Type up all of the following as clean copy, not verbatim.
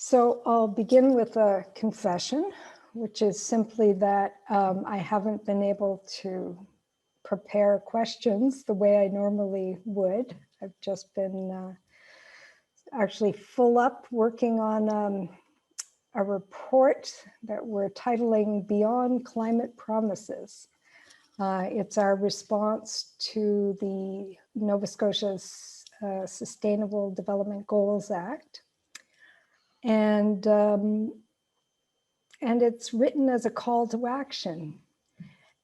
So I'll begin with a confession, which is simply that I haven't been able to prepare questions the way I normally would. I've just been actually full up working on a report that we're titling Beyond Climate Promises. It's our response to the Nova Scotia's Sustainable Development Goals Act. And it's written as a call to action.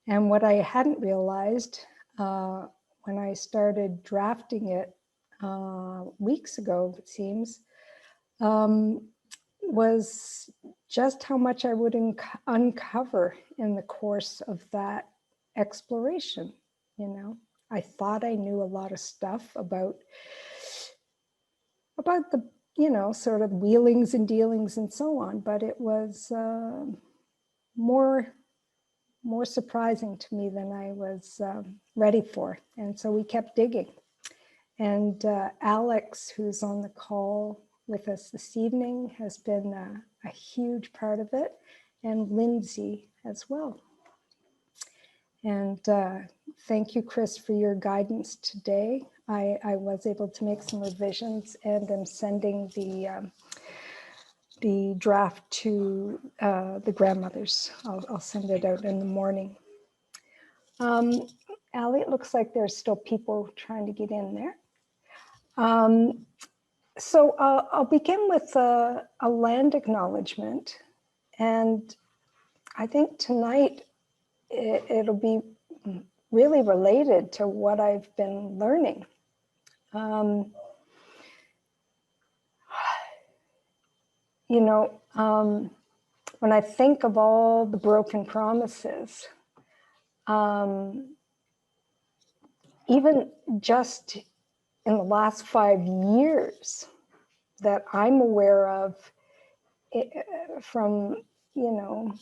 And what I hadn't realized when I started drafting it weeks ago, it seems, was just how much I would uncover in the course of that exploration. You know, I thought I knew a lot of stuff about the, you know, sort of wheelings and dealings and so on, but it was more surprising to me than I was ready for. And so we kept digging. And Alex, who's on the call with us this evening, has been a huge part of it, and Lindsay as well. And thank you, Chris, for your guidance today. I was able to make some revisions, and I'm sending the draft to the grandmothers. I'll send it out in the morning. Ali, it looks like there's still people trying to get in there. So I'll begin with a land acknowledgement. And I think tonight it'll be really related to what I've been learning. You know, when I think of all the broken promises, even just in the last 5 years that I'm aware of, from, you know,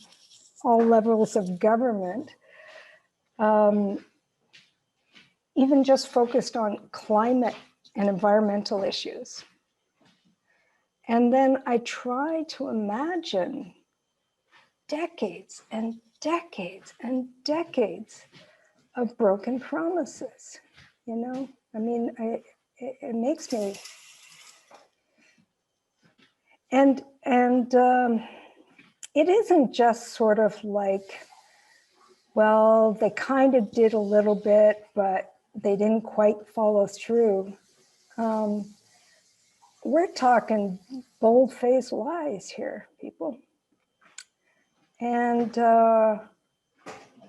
all levels of government, even just focused on climate and environmental issues. And then I try to imagine decades and decades and decades of broken promises, you know? I mean, it makes me, and it isn't just sort of like, well, they kind of did a little bit, but they didn't quite follow through. We're talking bold-faced lies here, people. And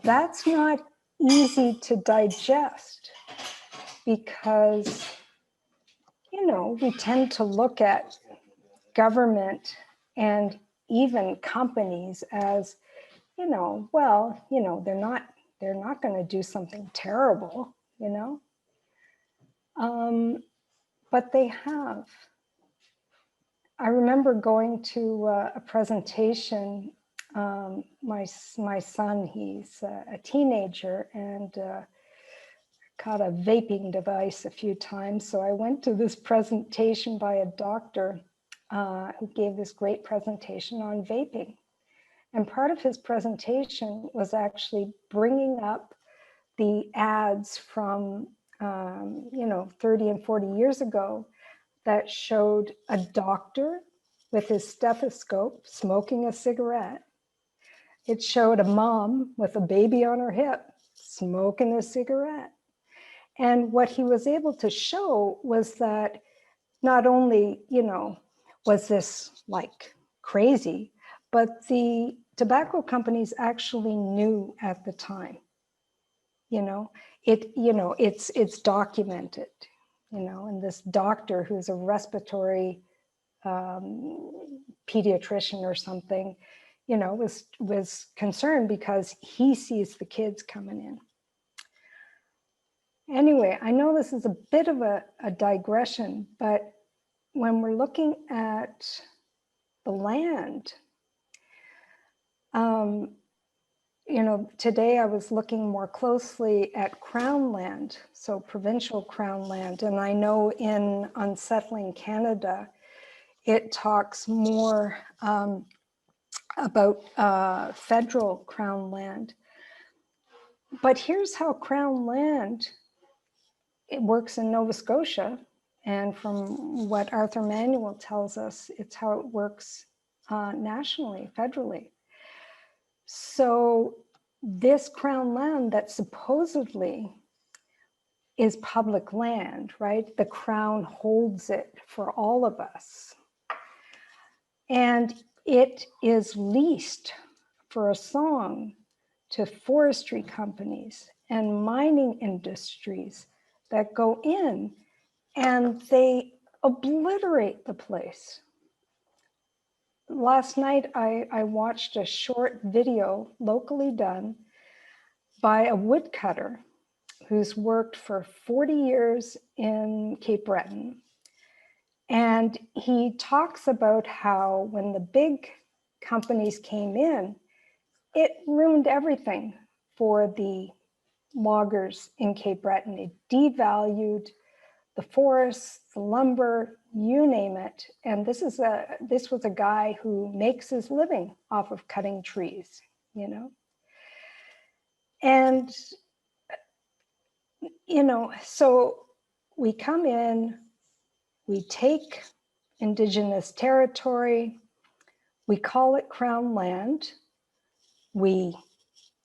that's not easy to digest because, you know, we tend to look at government and even companies as, you know, well, you know, they're not going to do something terrible, you know, but they have. I remember going to a presentation. My son, he's a teenager, and caught a vaping device a few times. So I went to this presentation by a doctor who gave this great presentation on vaping. And part of his presentation was actually bringing up the ads from, you know, 30 and 40 years ago that showed a doctor with his stethoscope smoking a cigarette. It showed a mom with a baby on her hip smoking a cigarette. And what he was able to show was that not only, you know, was this like crazy, but the tobacco companies actually knew at the time. You know, it's documented. You know, and this doctor who's a respiratory pediatrician or something, you know, was concerned because he sees the kids coming in. Anyway, I know this is a bit of a digression, but when we're looking at the land, you know, today I was looking more closely at Crown land, so provincial Crown land. And I know in Unsettling Canada, it talks more about federal Crown land. But here's how Crown land, it works in Nova Scotia. And from what Arthur Manuel tells us, it's how it works nationally, federally. So this Crown land that supposedly is public land, right? The Crown holds it for all of us. And it is leased for a song to forestry companies and mining industries that go in and they obliterate the place. Last night, I watched a short video locally done by a woodcutter who's worked for 40 years in Cape Breton. And he talks about how when the big companies came in, it ruined everything for the loggers in Cape Breton. It devalued the forests, the lumber, you name it. And this was a guy who makes his living off of cutting trees, you know? And, you know, so we come in, we take Indigenous territory, we call it Crown land, we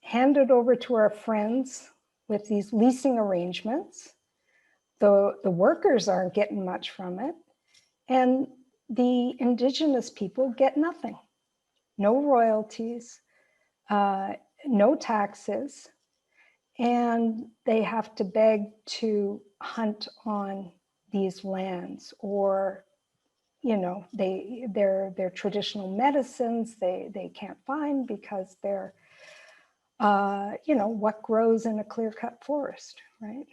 hand it over to our friends with these leasing arrangements. The workers aren't getting much from it, and the Indigenous people get nothing. No royalties, no taxes, and they have to beg to hunt on these lands, or you know, their traditional medicines they can't find because they're you know, what grows in a clear-cut forest, right?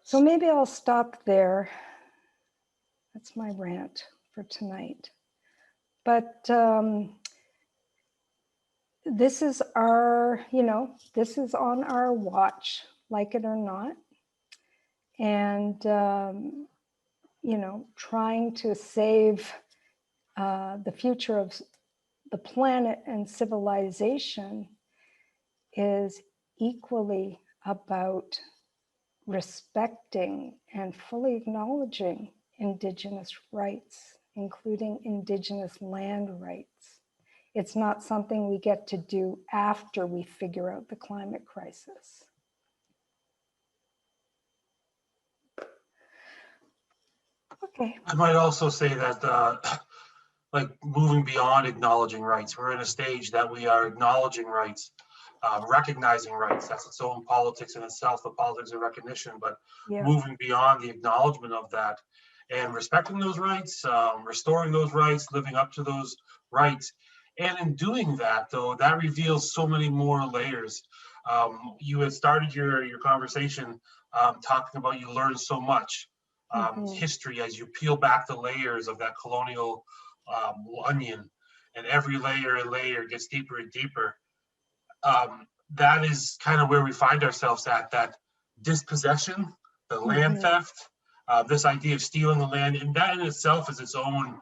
So maybe I'll stop there. That's my rant for tonight. But this is our, you know, this is on our watch, like it or not. And, you know, trying to save the future of the planet and civilization is equally about respecting and fully acknowledging Indigenous rights, including Indigenous land rights. It's not something we get to do after we figure out the climate crisis. Okay. I might also say that like moving beyond acknowledging rights, we're in a stage that we are acknowledging rights, recognizing rights. That's its own politics in itself, the politics of recognition, but Yeah. moving beyond the acknowledgement of that and respecting those rights, restoring those rights, living up to those rights. And in doing that, though, that reveals so many more layers. You had started your conversation talking about you learned so much history as you peel back the layers of that colonial onion, and every layer and layer gets deeper and deeper. That is kind of where we find ourselves at, that dispossession, the land theft, this idea of stealing the land, and that in itself is its own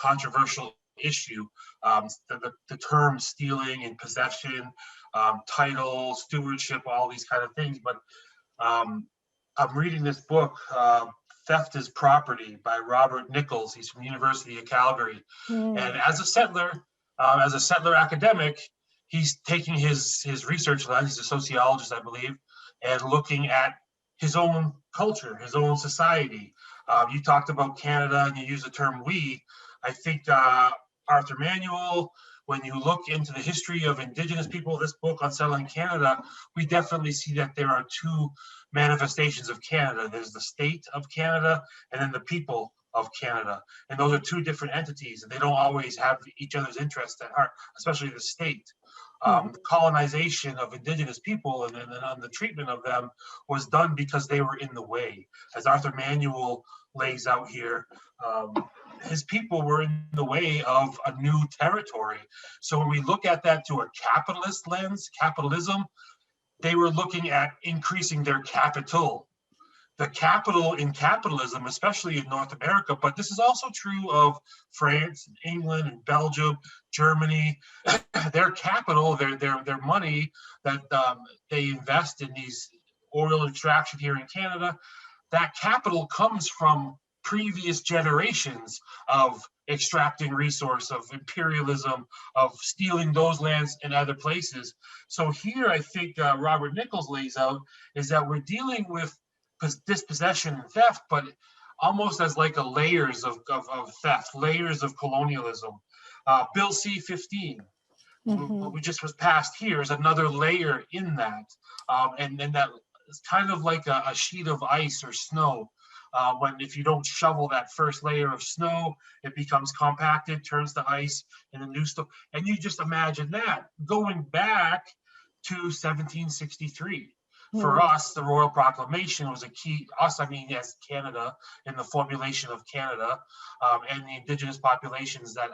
controversial issue. The term stealing and possession, title, stewardship, all these kind of things. But I'm reading this book, Theft is Property by Robert Nichols. He's from the University of Calgary. And as a settler academic, he's taking his research lens, he's a sociologist, I believe, and looking at his own culture, his own society. You talked about Canada and you used the term we. I think Arthur Manuel, when you look into the history of Indigenous people, this book, Unsettling Canada, we definitely see that there are two manifestations of Canada. There's the state of Canada and then the people of Canada. And those are two different entities, and they don't always have each other's interests at heart, especially the state. Colonization of Indigenous people and the treatment of them was done because they were in the way. As Arthur Manuel lays out here, his people were in the way of a new territory. So when we look at that through a capitalist lens, capitalism, they were looking at increasing their capital. the capital in capitalism, especially in North America, but this is also true of France, and England, and Belgium, Germany. Their capital, their money that they invest in these oil extraction here in Canada, that capital comes from previous generations of extracting resource, of imperialism, of stealing those lands in other places. So here, I think Robert Nichols lays out is that we're dealing with dispossession and theft, but almost as like a layers of theft, layers of colonialism. Bill C-15, what we just was passed here, is another layer in that. And that is kind of like a sheet of ice or snow. When if you don't shovel that first layer of snow, it becomes compacted, turns to ice, and the new stuff. And you just imagine that going back to 1763. For us, the Royal Proclamation was a key, us, I mean, yes, Canada, in the formulation of Canada, and the Indigenous populations that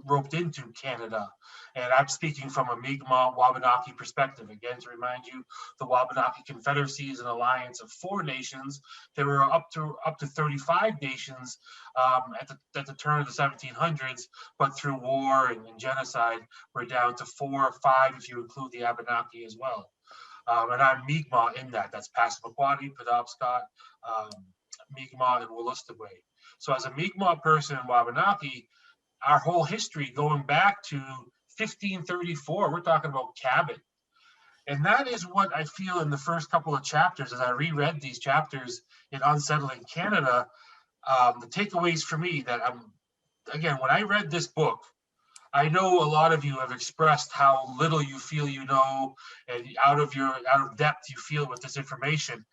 roped into Canada. And I'm speaking from a Mi'kmaq Wabanaki perspective. Again, to remind you, the Wabanaki Confederacy is an alliance of 4 nations. There were up to 35 nations at the turn of the 1700s, but through war and genocide, we're down to 4 or 5 if you include the Abenaki as well. And I'm Mi'kmaq in that. That's Passamaquoddy, Penobscot, Mi'kmaq, and Wolastoqey. So as a Mi'kmaq person in Wabanaki, our whole history going back to 1534, we're talking about Cabot. And that is what I feel in the first couple of chapters, as I reread these chapters in Unsettling Canada, the takeaways for me that again, when I read this book, I know a lot of you have expressed how little you feel you know, and out of depth you feel with this information.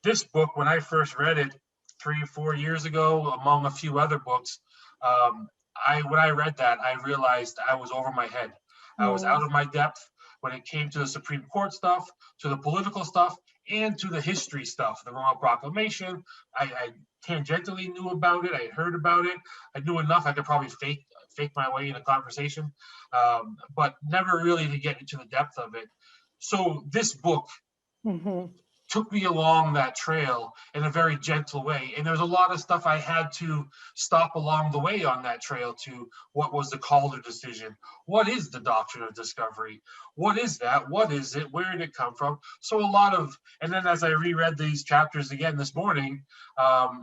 This book, when I first read it 3 or 4 years ago, among a few other books, when I read that, I realized I was over my head. I was out of my depth when it came to the Supreme Court stuff, to the political stuff, and to the history stuff. The Royal Proclamation, I tangentially knew about it. I had heard about it. I knew enough. I could probably fake my way in a conversation, but never really to get into the depth of it. So this book took me along that trail in a very gentle way. And there's a lot of stuff I had to stop along the way on that trail to what was the Calder decision? What is the Doctrine of Discovery? What is that? What is it? Where did it come from? So a lot of, and then as I reread these chapters again this morning, I'm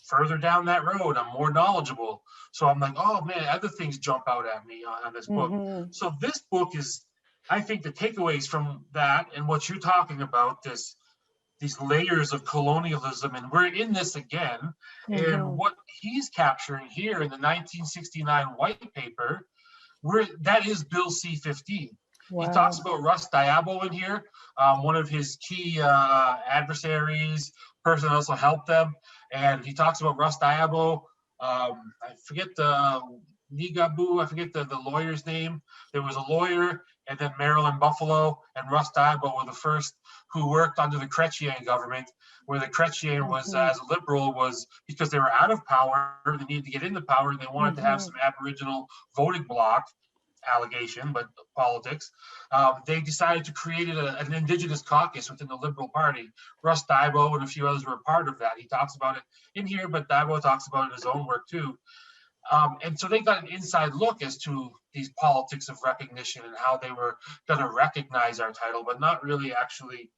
further down that road. I'm more knowledgeable. So I'm like, oh man, other things jump out at me on this book. So this book is, I think the takeaways from that and what you're talking about, these layers of colonialism, and we're in this again, and what he's capturing here in the 1969 white paper, that is Bill C-15. Wow. He talks about Russ Diabo in here, one of his key adversaries, person that also helped them, and he talks about Russ Diabo. I forget the Nigaboo, I forget the lawyer's name. There was a lawyer, and then Maryland Buffalo and Russ Diabo were the first who worked under the Chrétien government, where the Chrétien was, as a liberal, was because they were out of power, they needed to get into power, and they wanted to have some Aboriginal voting bloc allegation, but politics. They decided to create an Indigenous caucus within the Liberal Party. Russ Diabo and a few others were a part of that. He talks about it in here, but Diabo talks about it in his own work too. And so they got an inside look as to these politics of recognition and how they were going to recognize our title, but not really actually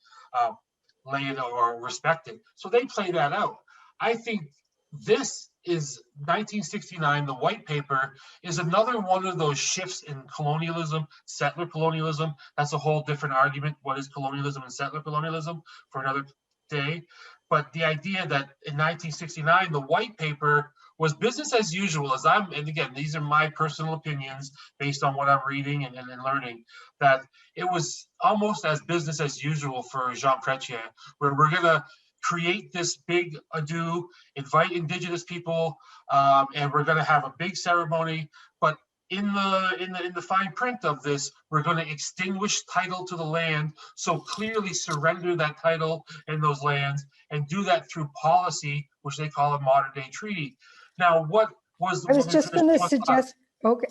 lay it or respect it. So they play that out. I think this is 1969, the white paper is another one of those shifts in colonialism, settler colonialism. That's a whole different argument. What is colonialism and settler colonialism for another day? But the idea that in 1969, the white paper was business as usual, and again, these are my personal opinions based on what I'm reading and learning, that it was almost as business as usual for Jean Chrétien, where we're going to create this big ado, invite Indigenous people, and we're going to have a big ceremony. But in the fine print of this, we're going to extinguish title to the land, so clearly surrender that title and those lands, and do that through policy, which they call a modern day treaty. Now, what was? I was just going to suggest. Okay,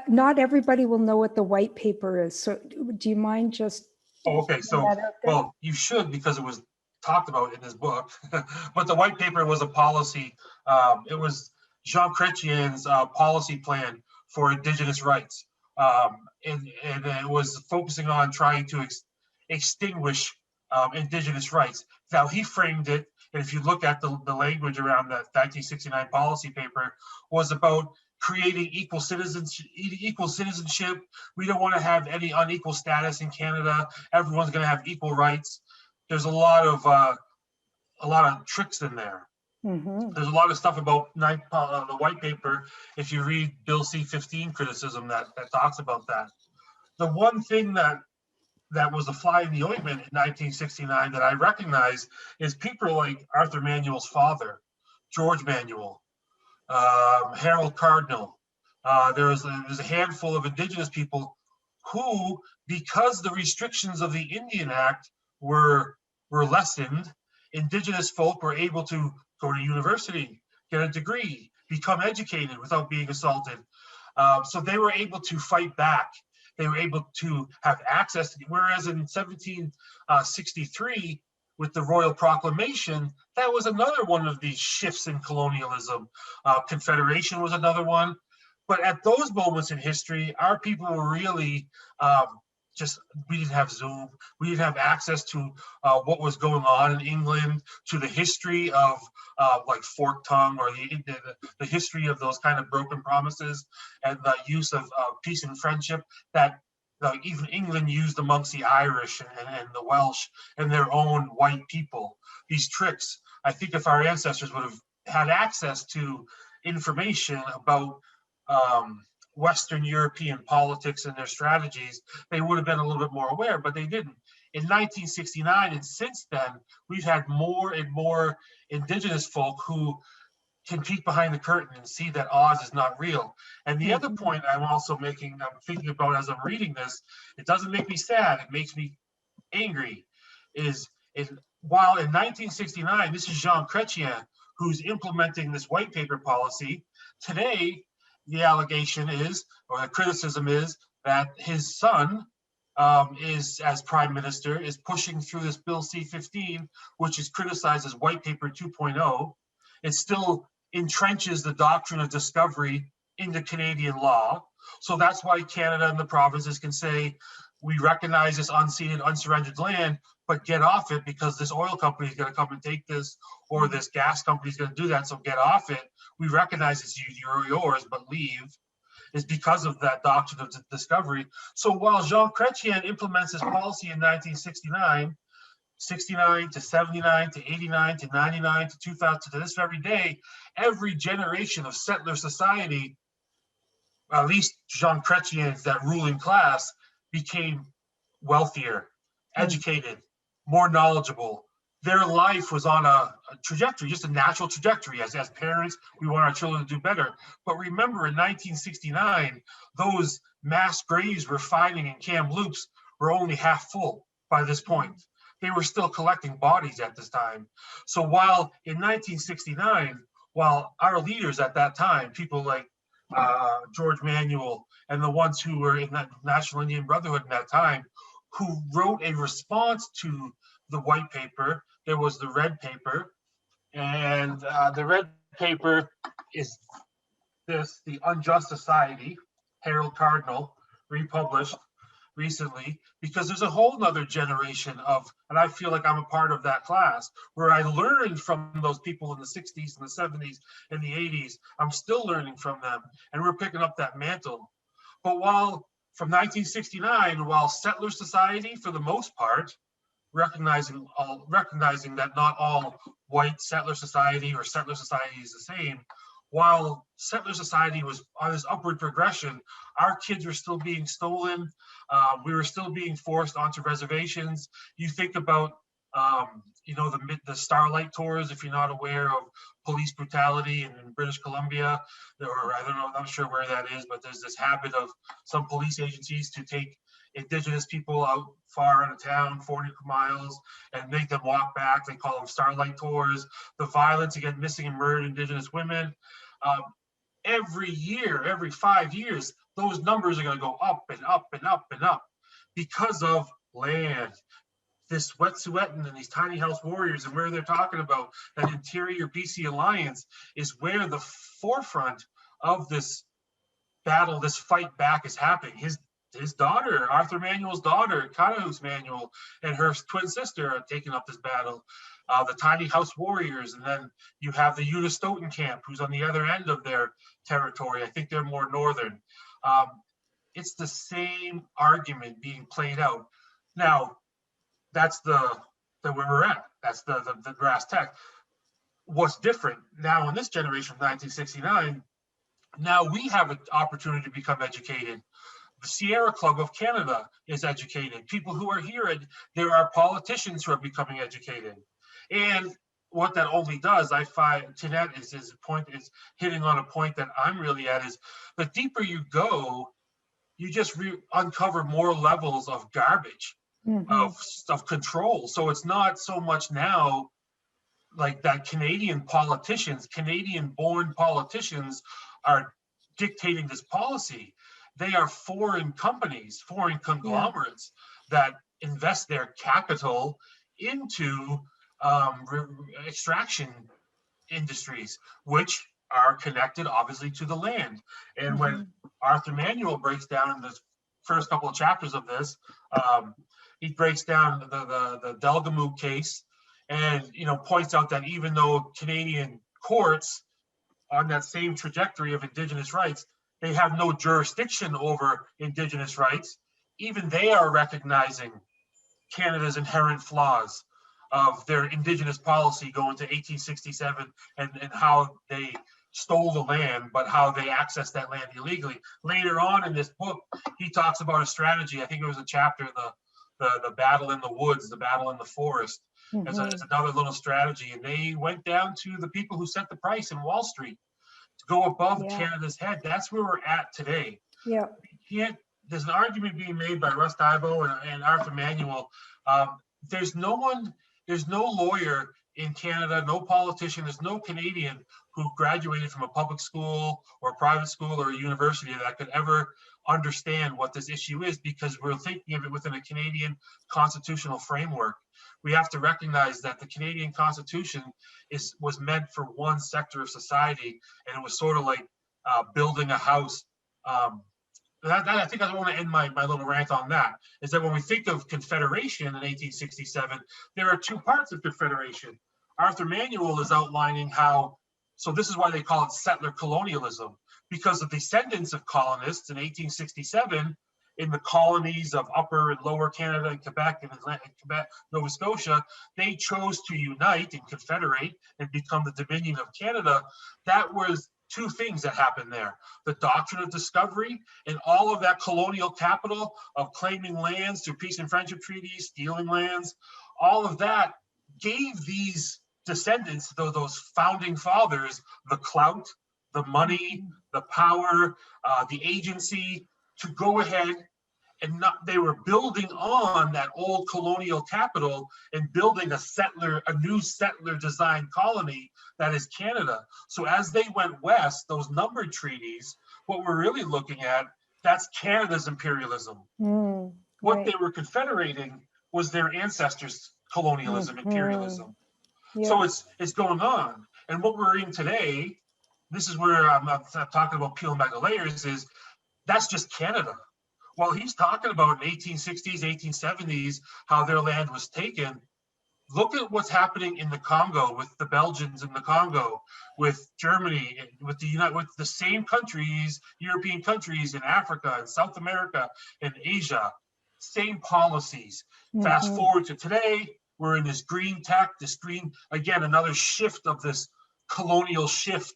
not everybody will know what the white paper is. So, do you mind just? Oh, okay. So, well, you should, because it was talked about in his book, but the white paper was a policy. It was Jean Chrétien's policy plan for Indigenous rights. And it was focusing on trying to extinguish Indigenous rights. Now, he framed it, and if you look at the language around that 1969 policy paper, was about creating equal citizenship. We don't want to have any unequal status in Canada. Everyone's going to have equal rights. There's a lot of tricks in there. Mm-hmm. There's a lot of stuff about the white paper. If you read Bill C-15 criticism that talks about that. The one thing that was a fly in the ointment in 1969 that I recognize is people like Arthur Manuel's father, George Manuel, Harold Cardinal. There's a handful of Indigenous people who, because the restrictions of the Indian Act were lessened, Indigenous folk were able to go to university, get a degree, become educated without being assaulted. So they were able to fight back. They were able to have access, whereas in 1763, with the Royal Proclamation, that was another one of these shifts in colonialism. Confederation was another one. But at those moments in history, our people were really we didn't have Zoom. We didn't have access to what was going on in England, to the history of like forked tongue, or the history of those kind of broken promises, and the use of peace and friendship that even England used amongst the Irish and the Welsh and their own white people. These tricks, I think if our ancestors would have had access to information about Western European politics and their strategies, they would have been a little bit more aware, but they didn't. In 1969, and since then, we've had more and more Indigenous folk who can peek behind the curtain and see that Oz is not real. And the other point I'm also making, I'm thinking about as I'm reading this, it doesn't make me sad, it makes me angry, while in 1969, this is Jean Chrétien who's implementing this white paper policy, today, the allegation is, or the criticism is, that his son is, as prime minister, is pushing through this Bill C-15, which is criticized as white paper 2.0. It still entrenches the doctrine of discovery into Canadian law. So that's why Canada and the provinces can say, we recognize this unceded, unsurrendered land, but get off it because this oil company is going to come and take this, or this gas company is going to do that, so get off it. We recognize it's yours, but leave, is because of that doctrine of discovery. So while Jean Chrétien implements his policy in 1969, 69 to 79 to 89 to 99 to 2000 to this very day, every generation of settler society, at least Jean Chrétien's, that ruling class, became wealthier, educated, more knowledgeable. Their life was on a trajectory, just a natural trajectory. As parents, we want our children to do better. But remember, in 1969, those mass graves we're finding in Kamloops were only half full by this point. They were still collecting bodies at this time. So while in 1969, while our leaders at that time, people like George Manuel and the ones who were in that National Indian Brotherhood in that time, who wrote a response to the white paper, there was the red paper, and the red paper is this, The Unjust Society, Harold Cardinal, republished recently, because there's a whole nother generation of, and I feel like I'm a part of that class, where I learned from those people in the 60s and the 70s and the 80s. I'm still learning from them, and we're picking up that mantle. But from 1969, while settler society, for the most part, recognizing that not all white settler society or settler society is the same, while settler society was on this upward progression, our kids were still being stolen. We were still being forced onto reservations. You think about, the Starlight Tours, if you're not aware of police brutality in British Columbia, or I don't know, I'm not sure where that is, but there's this habit of some police agencies to take Indigenous people out far out of town, 40 miles, and make them walk back. They call them Starlight Tours. The violence against missing and murdered Indigenous women. Every year, every 5 years, those numbers are going to go up and up and up and up because of land, this Wet'suwet'en and these tiny house warriors, and where they're talking about that interior BC alliance is where the forefront of this battle, this fight back is happening. His daughter, Arthur Manuel's daughter, Kanahus Manuel, and her twin sister are taking up this battle. The tiny house warriors, and then you have the Unistoten camp, who's on the other end of their territory. I think they're more northern. It's the same argument being played out. Now, that's the where we're at. That's the brass tack. What's different now in this generation of 1969? Now we have an opportunity to become educated. The Sierra Club of Canada is educated. People who are here, there are politicians who are becoming educated. And what that only does, I find, Tinette is hitting on a point that I'm really at, is the deeper you go, you just uncover more levels of garbage, of control. So it's not so much now like that Canadian Canadian-born politicians are dictating this policy. They are foreign companies, foreign conglomerates that invest their capital into extraction industries, which are connected obviously to the land. And when Arthur Manuel breaks down in the first couple of chapters of this, he breaks down the Delgamuukw case, and points out that even though Canadian courts on that same trajectory of Indigenous rights, they have no jurisdiction over Indigenous rights, even they are recognizing Canada's inherent flaws of their Indigenous policy going to 1867 and how they stole the land, but how they accessed that land illegally. Later on in this book, he talks about a strategy. I think it was a chapter, the battle in the woods, the battle in the forest. It's another little strategy. And they went down to the people who set the price in Wall Street to go above Canada's head. That's where we're at today. Yeah. There's an argument being made by Russ Dibo and Arthur Manuel. There's no lawyer in Canada, no politician, there's no Canadian who graduated from a public school or a private school or a university that could ever understand what this issue is, because we're thinking of it within a Canadian constitutional framework. We have to recognize that the Canadian Constitution was meant for one sector of society, and it was sort of like building a house. I think I want to end my little rant on that, is that when we think of Confederation in 1867, there are two parts of Confederation. Arthur Manuel is outlining how, so this is why they call it settler colonialism, because the descendants of colonists in 1867 in the colonies of Upper and Lower Canada and Quebec and Quebec, Nova Scotia, they chose to unite and confederate and become the Dominion of Canada. That was two things that happened there. The Doctrine of Discovery and all of that colonial capital of claiming lands through peace and friendship treaties, stealing lands, all of that gave these descendants, those founding fathers, the clout, the money, the power, the agency to go ahead and they were building on that old colonial capital and building a new settler designed colony that is Canada. So as they went west, those numbered treaties, what we're really looking at, that's Canada's imperialism. What they were confederating was their ancestors' colonialism, imperialism. So it's going on. And what we're in today, this is where I'm talking about peeling back the layers, is that's just Canada. Well, he's talking about in 1860s, 1870s, how their land was taken. Look at what's happening in the Congo with the Belgians in the Congo, with Germany, with the same countries, European countries in Africa and South America and Asia, same policies. Fast forward to today, we're in this green tech, again, another shift of this colonial shift.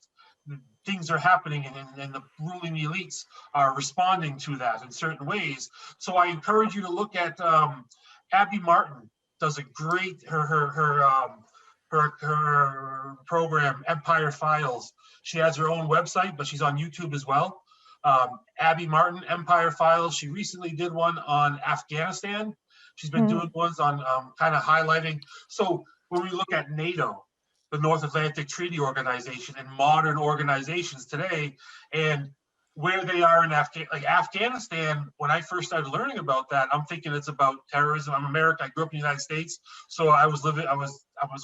Things are happening and the ruling elites are responding to that in certain ways. So I encourage you to look at Abby Martin does a great, her program, Empire Files. She has her own website, but she's on YouTube as well. Abby Martin, Empire Files. She recently did one on Afghanistan. She's been doing ones on kind of highlighting. So when we look at NATO, the North Atlantic Treaty Organization, and modern organizations today, and where they are in Afghanistan. When I first started learning about that, I'm thinking it's about terrorism. I'm American. I grew up in the United States, so I was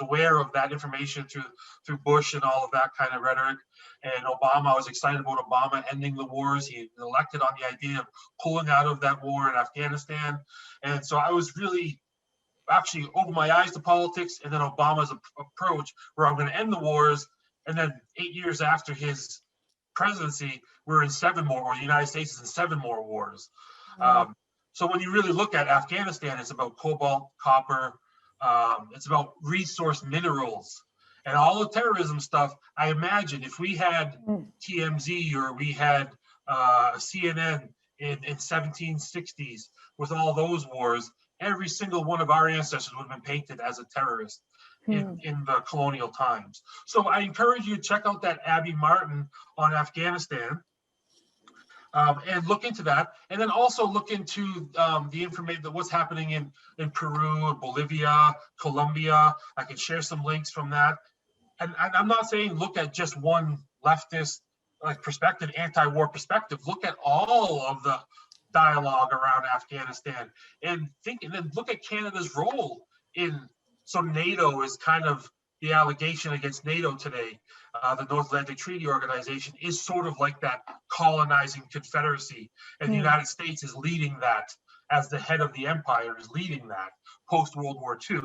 aware of that information through Bush and all of that kind of rhetoric. And Obama, I was excited about Obama ending the wars. He elected on the idea of pulling out of that war in Afghanistan, and so I was really actually opened my eyes to politics. And then Obama's approach, where I'm going to end the wars, and then 8 years after his presidency, we're in 7 more, or the United States is in 7 more wars. So when you really look at Afghanistan, it's about cobalt, copper, it's about resource minerals, and all the terrorism stuff. I imagine if we had TMZ or we had CNN in 1760s with all those wars, every single one of our ancestors would have been painted as a terrorist in the colonial times. So I encourage you to check out that Abby Martin on Afghanistan, and look into that. And then also look into the information that what's happening in Peru, Bolivia, Colombia. I can share some links from that. And I'm not saying look at just one leftist perspective, anti-war perspective. Look at all of the dialogue around Afghanistan and then look at Canada's role in. So NATO is kind of the allegation against NATO today. The North Atlantic Treaty Organization is sort of like that colonizing confederacy, and the United States is leading that as the head of the empire, is leading that post World War II.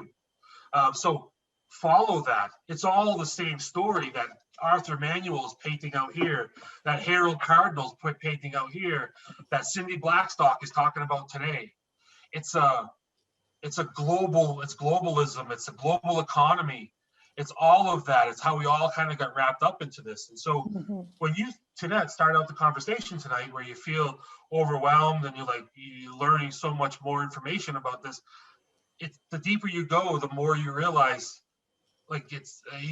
So follow that. It's all the same story that Arthur Manuel is painting out here, that Harold Cardinal's painting out here, that Cindy Blackstock is talking about today. It's globalism, it's a global economy, it's all of that. It's how we all kind of got wrapped up into this. And so when you, Tinette, start out the conversation tonight where you feel overwhelmed and you're learning so much more information about this, it's the deeper you go, the more you realize you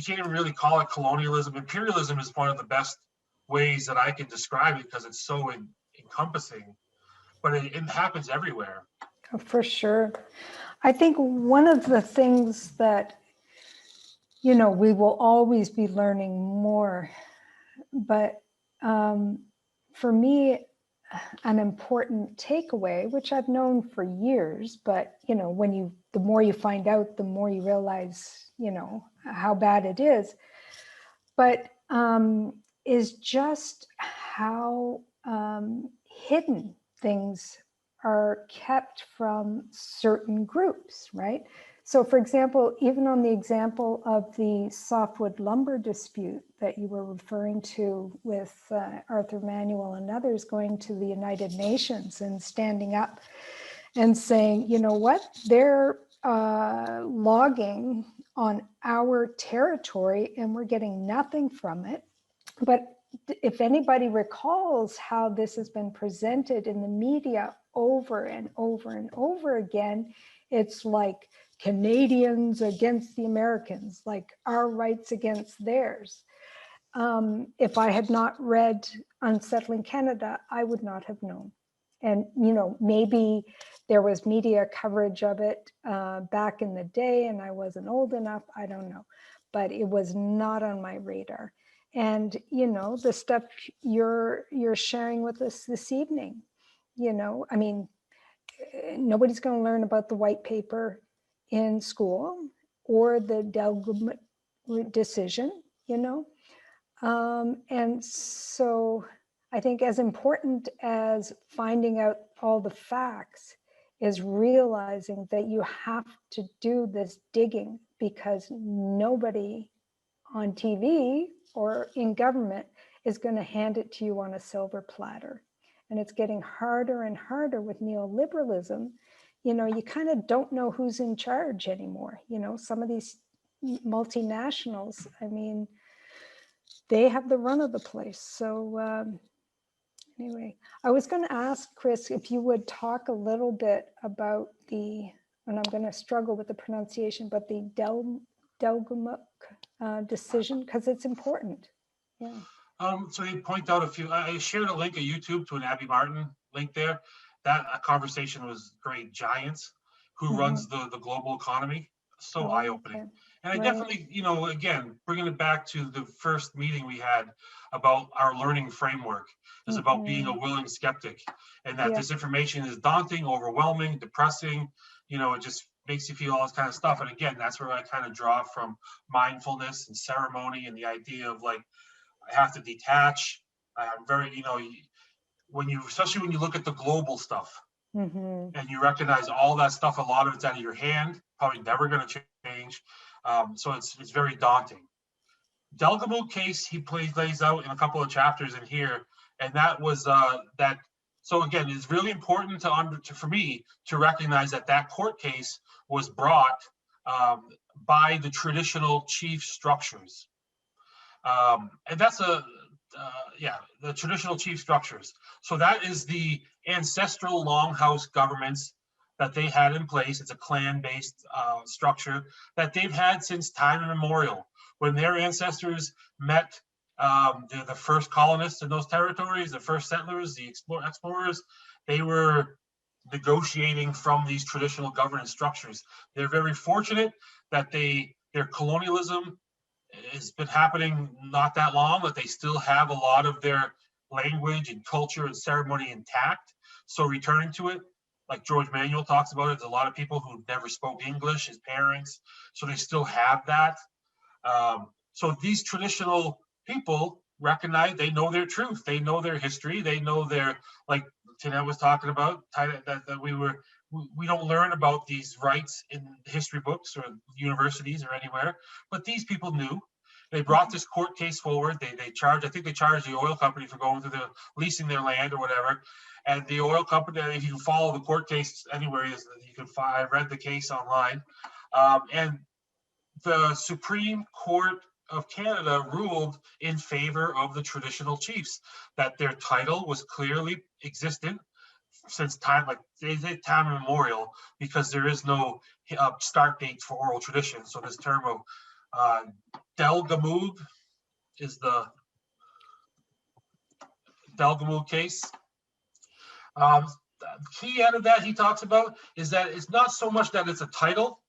can't even really call it colonialism. Imperialism is one of the best ways that I can describe it because it's so encompassing, but it happens everywhere. Oh, for sure. I think one of the things that, we will always be learning more, but for me, an important takeaway, which I've known for years, but, the more you find out, the more you realize, how bad it is, but is just how hidden things are kept from certain groups, right? So for example, even on the example of the softwood lumber dispute that you were referring to with Arthur Manuel and others going to the United Nations and standing up and saying, you know what, they're logging on our territory and we're getting nothing from it. But if anybody recalls how this has been presented in the media over and over and over again, it's like Canadians against the Americans, like our rights against theirs. If I had not read Unsettling Canada, I would not have known. And, maybe there was media coverage of it back in the day and I wasn't old enough, I don't know, but it was not on my radar. And, the stuff you're sharing with us this evening, nobody's going to learn about the white paper in school or the Delgum decision, and so I think as important as finding out all the facts is realizing that you have to do this digging because nobody on TV or in government is going to hand it to you on a silver platter. And it's getting harder and harder with neoliberalism. You kind of don't know who's in charge anymore. Some of these multinationals, they have the run of the place. So anyway, I was going to ask Chris if you would talk a little bit about and I'm going to struggle with the pronunciation, but the Delgumuk decision, because it's important. Yeah. So you point out I shared a link, a YouTube to an Abby Martin link there. That conversation was great. Giants, who runs the global economy. So eye-opening. Okay. And I Right. definitely, you know, again, bringing it back to the first meeting we had about our learning framework is about being a willing skeptic, and that Yeah. this information is daunting, overwhelming, depressing, you know, it just makes you feel all this kind of stuff. And again, that's where I kind of draw from mindfulness and ceremony and the idea of like, I have to detach. I'm very, you know, when you, especially when you look at the global stuff, Mm-hmm. and you recognize all that stuff, a lot of it's out of your hand, probably never going to change. So it's very daunting. Delgamo case he lays out in a couple of chapters in here, and that was that. So again, it's really important for me to recognize that that court case was brought by the traditional chief structures, and that's yeah, the traditional chief structures. So that is the ancestral longhouse governments that they had in place. It's a clan-based structure that they've had since time immemorial. When their ancestors met the first colonists in those territories, the first settlers, the explorers, they were negotiating from these traditional governance structures. They're very fortunate that their colonialism has been happening not that long, that they still have a lot of their language and culture and ceremony intact. So returning to it, like George Manuel talks about it, there's a lot of people who never spoke English, his parents, so they still have that. So these traditional people recognize, they know their truth, they know their history, they know their, like Tina was talking about, that we don't learn about these rights in history books or universities or anywhere, but these people knew. They brought this court case forward. They charged, I think they charged the oil company for going through leasing their land or whatever. And the oil company, if you can follow the court case anywhere, you can find, I read the case online. And the Supreme Court of Canada ruled in favor of the traditional chiefs, that their title was clearly existent since time, like they did time immemorial, because there is no start date for oral tradition. So this term of Delgamoog is the Delgamoog case. The key out of that he talks about is that it's not so much that it's a title,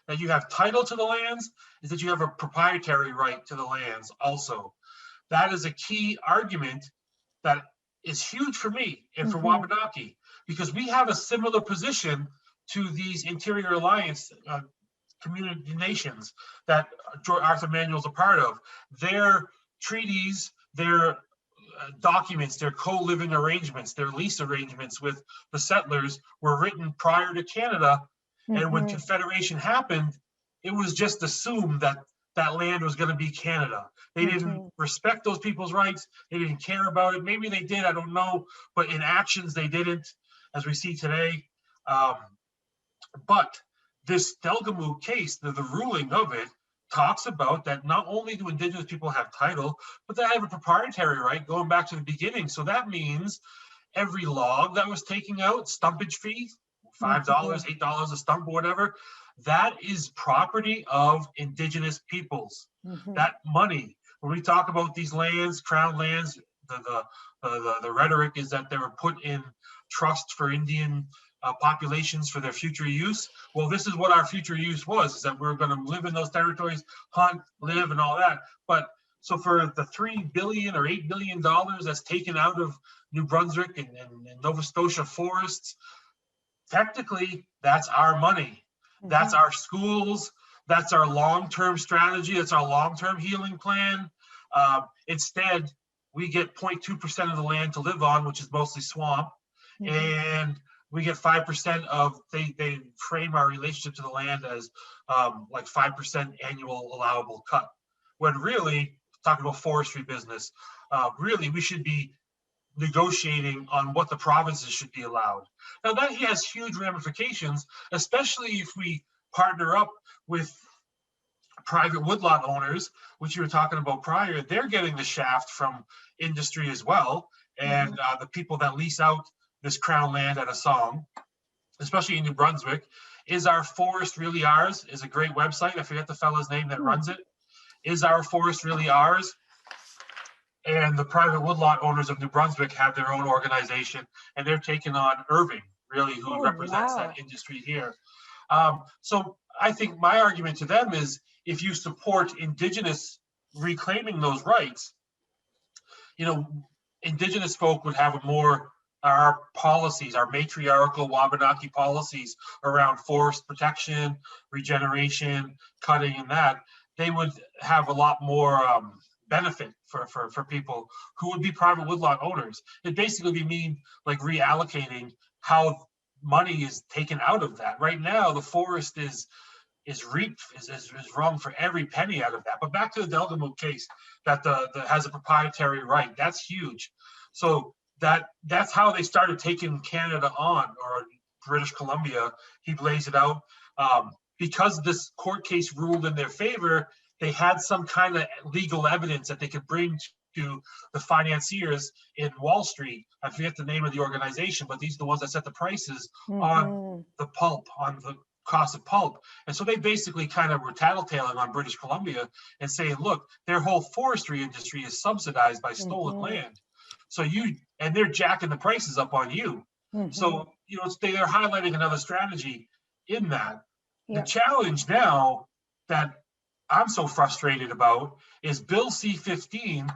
that you have title to the lands, is that you have a proprietary right to the lands also. That is a key argument that is huge for me and for Wabanaki, because we have a similar position to these Interior Alliance community nations that Arthur Manuel's a part of. Their treaties, their documents, their co-living arrangements, their lease arrangements with the settlers were written prior to Canada. And when Confederation happened, it was just assumed that that land was going to be Canada. They didn't respect those people's rights. They didn't care about it. Maybe they did, I don't know. But in actions, they didn't, as we see today. But this Delgamoog case, the ruling of it, talks about that not only do Indigenous people have title, but they have a proprietary right going back to the beginning. So that means every log that was taken out, stumpage fee, $5, $8 a stump or whatever, that is property of Indigenous peoples. That money, when we talk about these lands, crown lands, the rhetoric is that they were put in trust for Indian populations for their future use. Well, this is what our future use was, is that we're going to live in those territories, hunt, live, and all that. But so for the $3 billion or $8 billion that's taken out of New Brunswick and Nova Scotia forests, technically that's our money. That's our schools. That's our long-term strategy. That's our long-term healing plan. Instead, we get 0.2% of the land to live on, which is mostly swamp. And we get 5% of, they frame our relationship to the land as like 5% annual allowable cut. When really, talking about forestry business, really we should be negotiating on what the provinces should be allowed. Now that has huge ramifications, especially if we partner up with private woodlot owners, which you were talking about prior. They're getting the shaft from industry as well. And the people that lease out this crown land at a song, especially in New Brunswick. Is Our Forest Really Ours? Is a great website. I forget the fellow's name that runs it. Is Our Forest Really Ours? And the private woodlot owners of New Brunswick have their own organization, and they're taking on Irving, really, who represents that industry here. So I think my argument to them is, if you support Indigenous reclaiming those rights, you know, Indigenous folk would have a more, our policies, our matriarchal Wabanaki policies around forest protection, regeneration, cutting, and that, they would have a lot more benefit for people who would be private woodlot owners. It basically would mean like reallocating how money is taken out of that. Right now, the forest is reaped, is wrong for every penny out of that. But back to the Delgamuukw case, that the has a proprietary right. That's huge. So that's how they started taking Canada on, or British Columbia. He lays it out. Because this court case ruled in their favor, they had some kind of legal evidence that they could bring to the financiers in Wall Street. I forget the name of the organization, but these are the ones that set the prices on the pulp, on the cost of pulp. And so they basically kind of were tattletaling on British Columbia and saying, look, their whole forestry industry is subsidized by stolen land. So and they're jacking the prices up on you. So, you know, they're highlighting another strategy in that. The challenge now that I'm so frustrated about is Bill C-15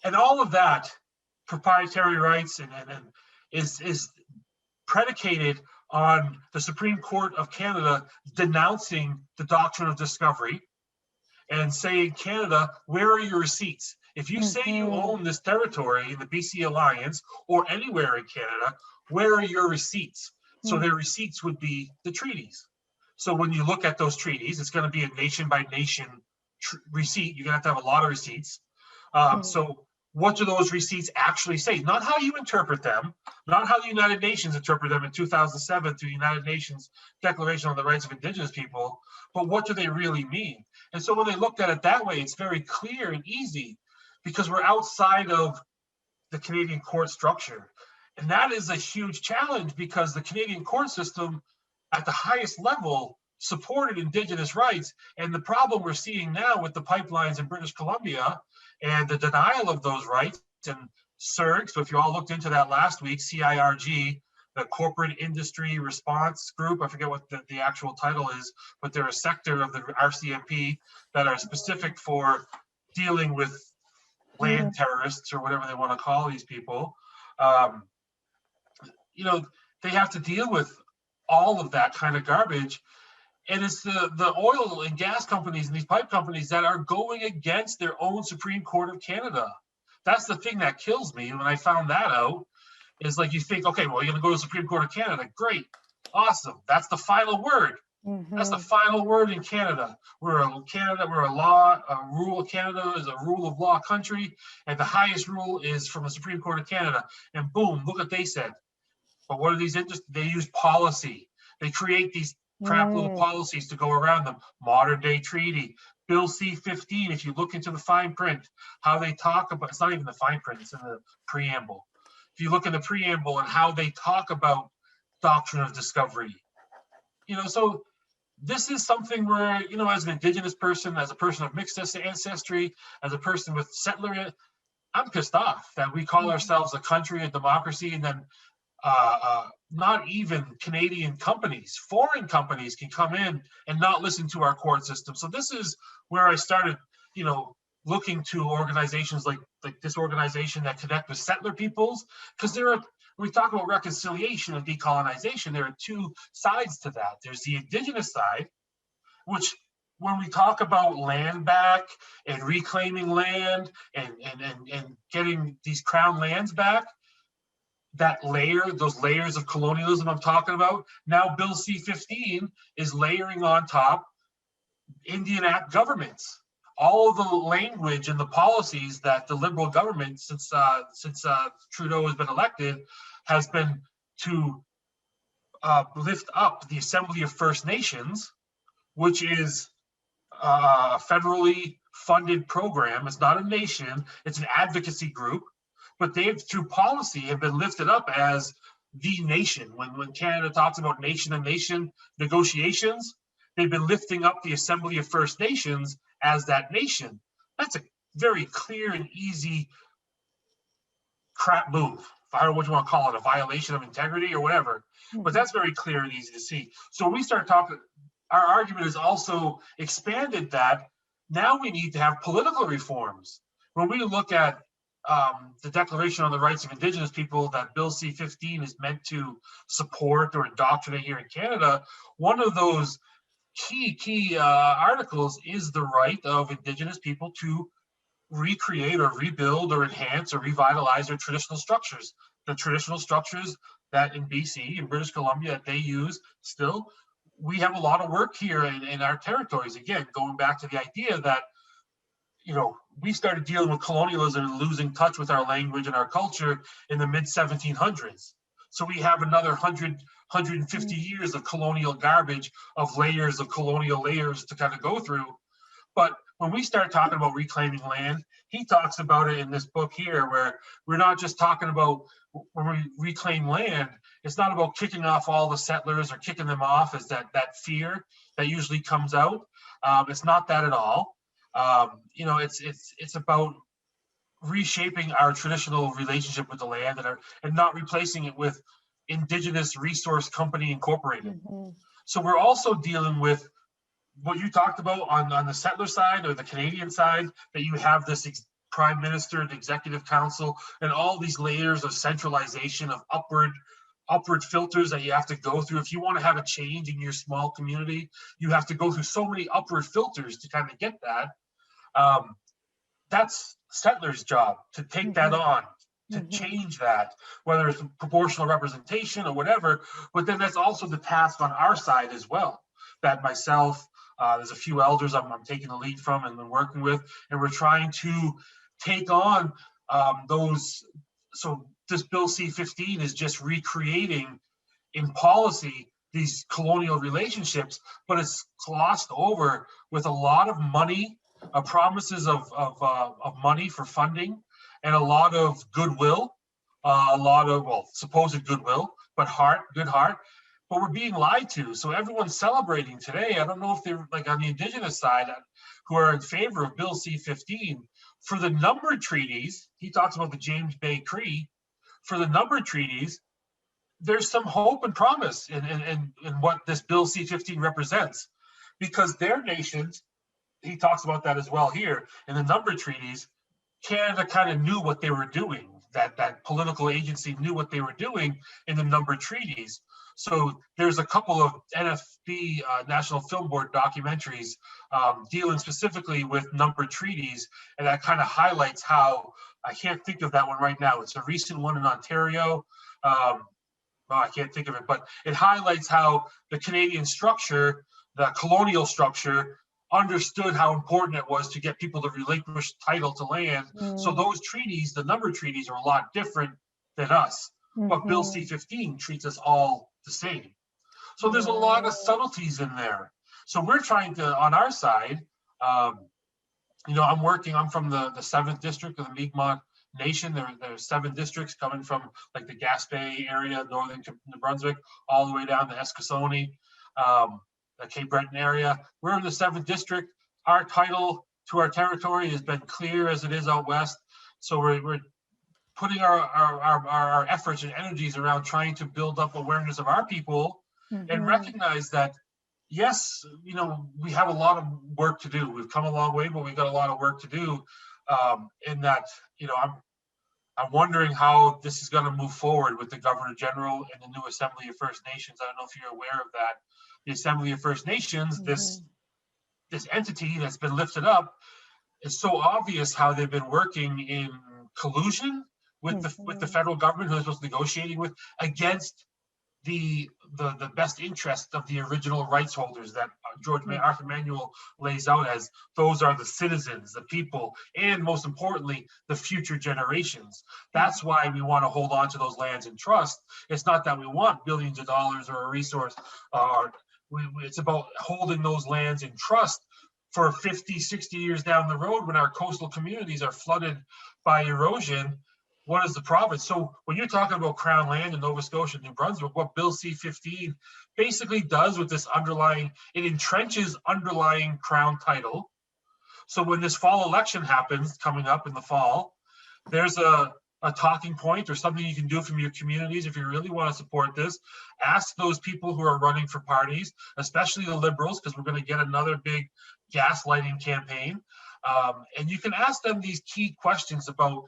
and all of that proprietary rights and is predicated on the Supreme Court of Canada denouncing the Doctrine of Discovery and saying, Canada, where are your receipts? If you say you own this territory in the BC Alliance or anywhere in Canada, where are your receipts? So their receipts would be the treaties. So when you look at those treaties, it's going to be a nation by nation receipt. You're going to have a lot of receipts. So what do those receipts actually say? Not how you interpret them, not how the United Nations interpret them in 2007 through the United Nations Declaration on the Rights of Indigenous People, but what do they really mean? And so when they looked at it that way, it's very clear and easy because we're outside of the Canadian court structure. And that is a huge challenge because the Canadian court system at the highest level supported Indigenous rights. And the problem we're seeing now with the pipelines in British Columbia and the denial of those rights and CIRG, so if you all looked into that last week, CIRG, the Corporate Industry Response Group, I forget what the actual title is, but they're a sector of the RCMP that are specific for dealing with land terrorists or whatever they want to call these people. You know, they have to deal with all of that kind of garbage. And it's the oil and gas companies and these pipe companies that are going against their own Supreme Court of Canada. That's the thing that kills me when I found that out, is like you think, okay, well, you're going to go to the Supreme Court of Canada. Great. Awesome. That's the final word. That's the final word in Canada. We're a rule of Canada is a rule of law country, and the highest rule is from the Supreme Court of Canada. And boom, look what they said. But what are these they use policy. They create these crap little policies to go around them. Modern day treaty, Bill C-15, if you look into the fine print, how they talk about, it's not even the fine print, it's in the preamble. If you look in the preamble and how they talk about Doctrine of Discovery, you know, so this is something where, you know, as an Indigenous person, as a person of mixed ancestry, as a person with settler, I'm pissed off that we call ourselves a country, a democracy, and then not even Canadian companies, foreign companies can come in and not listen to our court system. So this is where I started, you know, looking to organizations like this organization that connect with settler peoples, because when we talk about reconciliation and decolonization, there are two sides to that. There's the Indigenous side, which when we talk about land back and reclaiming land and getting these crown lands back, those layers of colonialism I'm talking about, now Bill C-15 is layering on top Indian Act governments. All of the language and the policies that the Liberal government, since Trudeau has been elected, has been to lift up the Assembly of First Nations, which is a federally funded program. It's not a nation, it's an advocacy group. But they've, through policy, have been lifted up as the nation. When Canada talks about nation and nation negotiations, they've been lifting up the Assembly of First Nations as that nation. That's a very clear and easy crap move. I don't know what you want to call it, a violation of integrity or whatever. But that's very clear and easy to see. So when we start talking our argument is also expanded that now we need to have political reforms. When we look at the Declaration on the Rights of Indigenous People that Bill C-15 is meant to support or indoctrinate here in Canada, one of those key articles is the right of Indigenous people to recreate or rebuild or enhance or revitalize their traditional structures. The traditional structures that in BC, in British Columbia, that they use still. We have a lot of work here in our territories. Again, going back to the idea that, you know, we started dealing with colonialism and losing touch with our language and our culture in the mid 1700s. So we have another 150 years of colonial garbage, of layers of colonial layers to kind of go through. But when we start talking about reclaiming land, he talks about it in this book here, where we're not just talking about when we reclaim land, it's not about kicking off all the settlers or kicking them off as that fear that usually comes out. It's not that at all. You know, it's about reshaping our traditional relationship with the land and not replacing it with Indigenous Resource Company Incorporated. So we're also dealing with what you talked about on the settler side or the Canadian side, that you have this prime minister, the executive council, and all these layers of centralization of upward filters that you have to go through. If you want to have a change in your small community, you have to go through so many upward filters to kind of get that. That's settlers' job to take that on, to change that, whether it's proportional representation or whatever. But then that's also the task on our side as well, that myself, there's a few elders I'm taking the lead from and been working with, and we're trying to take on those. So this Bill C-15 is just recreating in policy these colonial relationships, but it's glossed over with a lot of money, promises of money for funding, and a lot of goodwill, a lot of, well, supposed goodwill, but good heart. But we're being lied to. So everyone's celebrating today. I don't know if they're like on the Indigenous side who are in favor of Bill C-15. For the numbered treaties, he talks about the James Bay Cree. For the numbered treaties, there's some hope and promise in what this Bill C-15 represents, because their nations, he talks about that as well here, in the numbered treaties, Canada kind of knew what they were doing. That political agency knew what they were doing in the numbered treaties. So there's a couple of NFB, National Film Board documentaries dealing specifically with numbered treaties, and that kind of highlights how, I can't think of that one right now. It's a recent one in Ontario. I can't think of it, but it highlights how the Canadian structure, the colonial structure, understood how important it was to get people to relinquish title to land. So those treaties, the numbered treaties, are a lot different than us. But Bill C-15 treats us all the same. So there's a lot of subtleties in there. So we're trying to, on our side, you know, I'm from the 7th district of the Mi'kmaq Nation. There's 7 districts coming from like the Gaspé area, northern New Brunswick, all the way down to Eskasoni, the Cape Breton area. We're in the 7th district. Our title to our territory has been clear as it is out west. So we're putting our efforts and energies around trying to build up awareness of our people and recognize that, yes, you know, we have a lot of work to do. We've come a long way, but we've got a lot of work to do. In that, you know, I'm wondering how this is going to move forward with the Governor General and the new Assembly of First Nations. I don't know if you're aware of that. The Assembly of First Nations, this entity that's been lifted up, is so obvious how they've been working in collusion with the federal government, who they're supposed to be negotiating with, against the best interest of the original rights holders that Arthur Manuel lays out as those are the citizens, the people, and most importantly, the future generations. That's why we want to hold on to those lands in trust. It's not that we want billions of dollars or a resource. It's about holding those lands in trust for 50, 60 years down the road when our coastal communities are flooded by erosion. What is the province? So when you're talking about Crown land in Nova Scotia and New Brunswick, what Bill C-15 basically does with this underlying, it entrenches underlying Crown title. So when this fall election happens, coming up in the fall, there's a a talking point or something you can do from your communities if you really want to support this. Ask those people who are running for parties, especially the Liberals, because we're going to get another big gaslighting campaign. And you can ask them these key questions about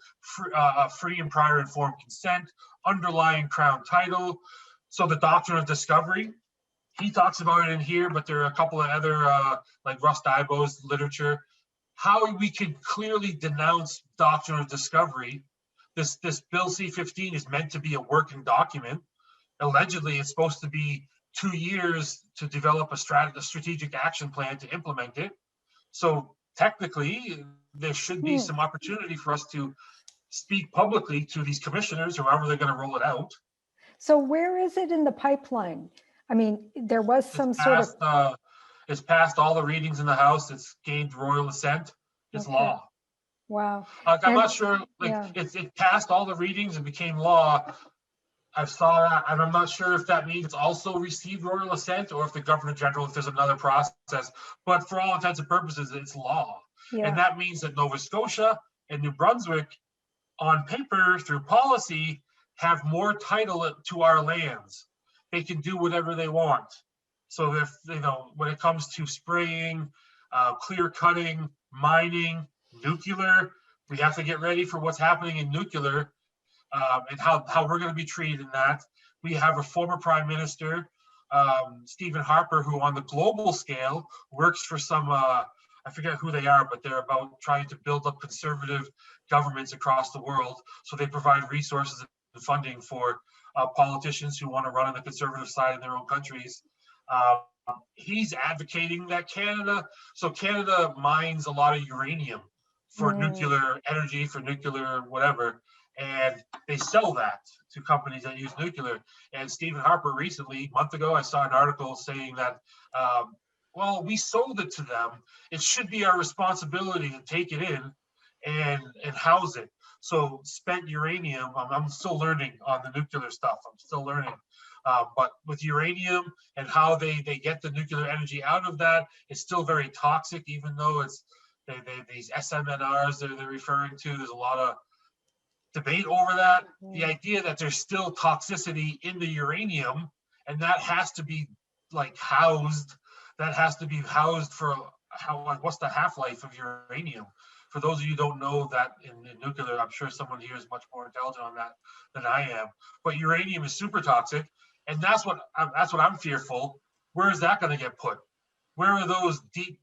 free and prior informed consent, underlying crown title. So the Doctrine of Discovery, he talks about it in here, but there are a couple of other, like Russ Dibo's literature, how we can clearly denounce Doctrine of Discovery. This Bill C-15 is meant to be a working document. Allegedly, it's supposed to be 2 years to develop a strategic action plan to implement it. So technically, there should be some opportunity for us to speak publicly to these commissioners, however they're going to roll it out. So where is it in the pipeline? I mean, there was some sort of... It's passed all the readings in the House. It's gained royal assent. It's law. Wow. I'm not sure, it passed all the readings and became law. I saw that, and I'm not sure if that means it's also received royal assent or if the Governor General, if there's another process. But for all intents and purposes, it's law. Yeah. And that means that Nova Scotia and New Brunswick, on paper, through policy, have more title to our lands. They can do whatever they want. So if, when it comes to spraying, clear cutting, mining, nuclear, we have to get ready for what's happening in nuclear, and how we're going to be treated in that. We have a former Prime Minister, Stephen Harper, who on the global scale works for some, I forget who they are, but they're about trying to build up conservative governments across the world. So they provide resources and funding for politicians who want to run on the conservative side in their own countries. He's advocating that Canada mines a lot of uranium for nuclear energy, for nuclear whatever, and they sell that to companies that use nuclear. And Stephen Harper recently, a month ago, I saw an article saying that, well, we sold it to them. It should be our responsibility to take it in and house it. So spent uranium, I'm still learning on the nuclear stuff. I'm still learning. But with uranium and how they get the nuclear energy out of that, it's still very toxic, even though it's these SMNRs that they're referring to. There's a lot of debate over that. The idea that there's still toxicity in the uranium, and that has to be housed. That has to be housed for what's the half-life of uranium? For those of you who don't know that in nuclear, I'm sure someone here is much more intelligent on that than I am. But uranium is super toxic, and that's what I'm fearful. Where is that going to get put? Where are those deep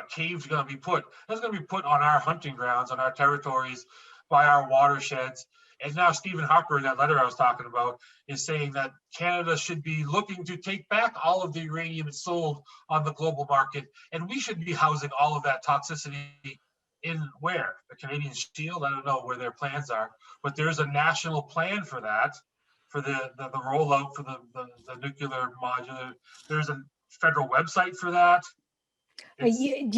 caves going to be put? That's going to be put on our hunting grounds, on our territories, by our watersheds. And now Stephen Harper, in that letter I was talking about, is saying that Canada should be looking to take back all of the uranium it sold on the global market, and we should be housing all of that toxicity in where? The Canadian Shield? I don't know where their plans are, but there's a national plan for that, for the rollout for the nuclear modular. There's a federal website for that. Do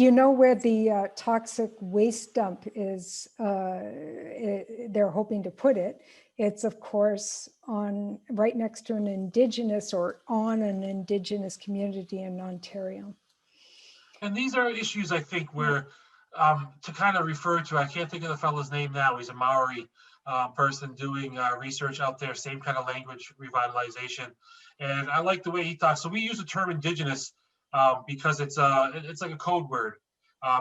you know where the toxic waste dump is? They're hoping to put it. It's, of course, right next to an Indigenous or on an Indigenous community in Ontario. And these are issues, I think, where to kind of refer to, I can't think of the fellow's name now. He's a Maori person doing research out there, same kind of language revitalization. And I like the way he talks. So we use the term Indigenous because it's like a code word.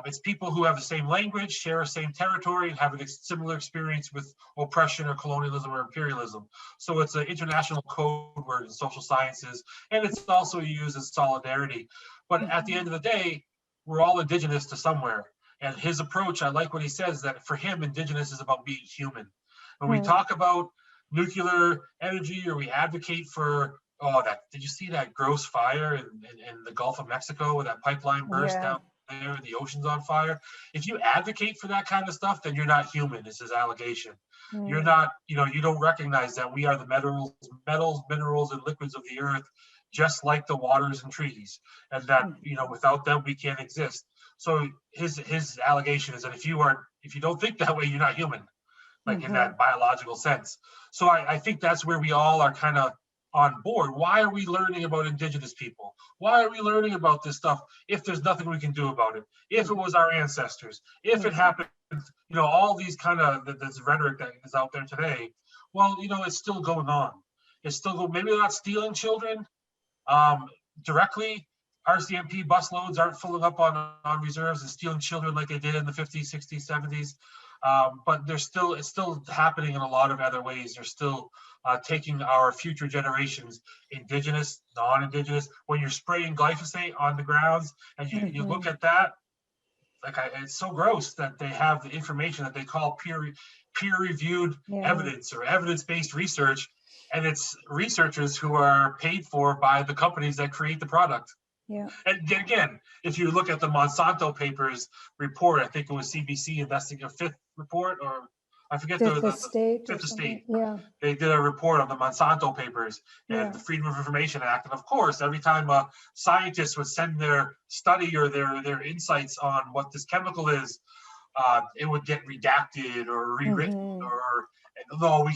It's people who have the same language, share the same territory, and have a similar experience with oppression or colonialism or imperialism. So it's an international code word in social sciences, and it's also used as solidarity. But at the end of the day, we're all Indigenous to somewhere. And his approach, I like what he says, that for him, Indigenous is about being human. When we talk about nuclear energy, or we advocate for, did you see that gross fire in the Gulf of Mexico where that pipeline burst down there and the ocean's on fire? If you advocate for that kind of stuff, then you're not human, is his allegation. You're not, you don't recognize that we are the metals, minerals, and liquids of the earth, just like the waters and trees, and that, without them, we can't exist. So his allegation is that if you don't think that way, you're not human, in that biological sense. So I think that's where we all are kind of on board. Why are we learning about Indigenous people? Why are we learning about this stuff if there's nothing we can do about it? If it was our ancestors, if it happened all these kind of this rhetoric that is out there today. Well, it's still going on. It's still maybe they're not stealing children directly. RCMP busloads aren't filling up on reserves and stealing children like they did in the 50s, 60s, 70s. But it's still happening in a lot of other ways. They're still taking our future generations, indigenous, non-indigenous. When you're spraying glyphosate on the grounds and you look at that, it's so gross that they have the information that they call peer-reviewed evidence or evidence-based research, and it's researchers who are paid for by the companies that create the product. Yeah. And again, if you look at the Monsanto papers report, I think it was CBC investigating a fifth report, or I forget Fifth the Estate. Fifth Estate. Yeah. They did a report on the Monsanto papers and the Freedom of Information Act. And of course, every time a scientist would send their study or their insights on what this chemical is, it would get redacted or rewritten or, no, we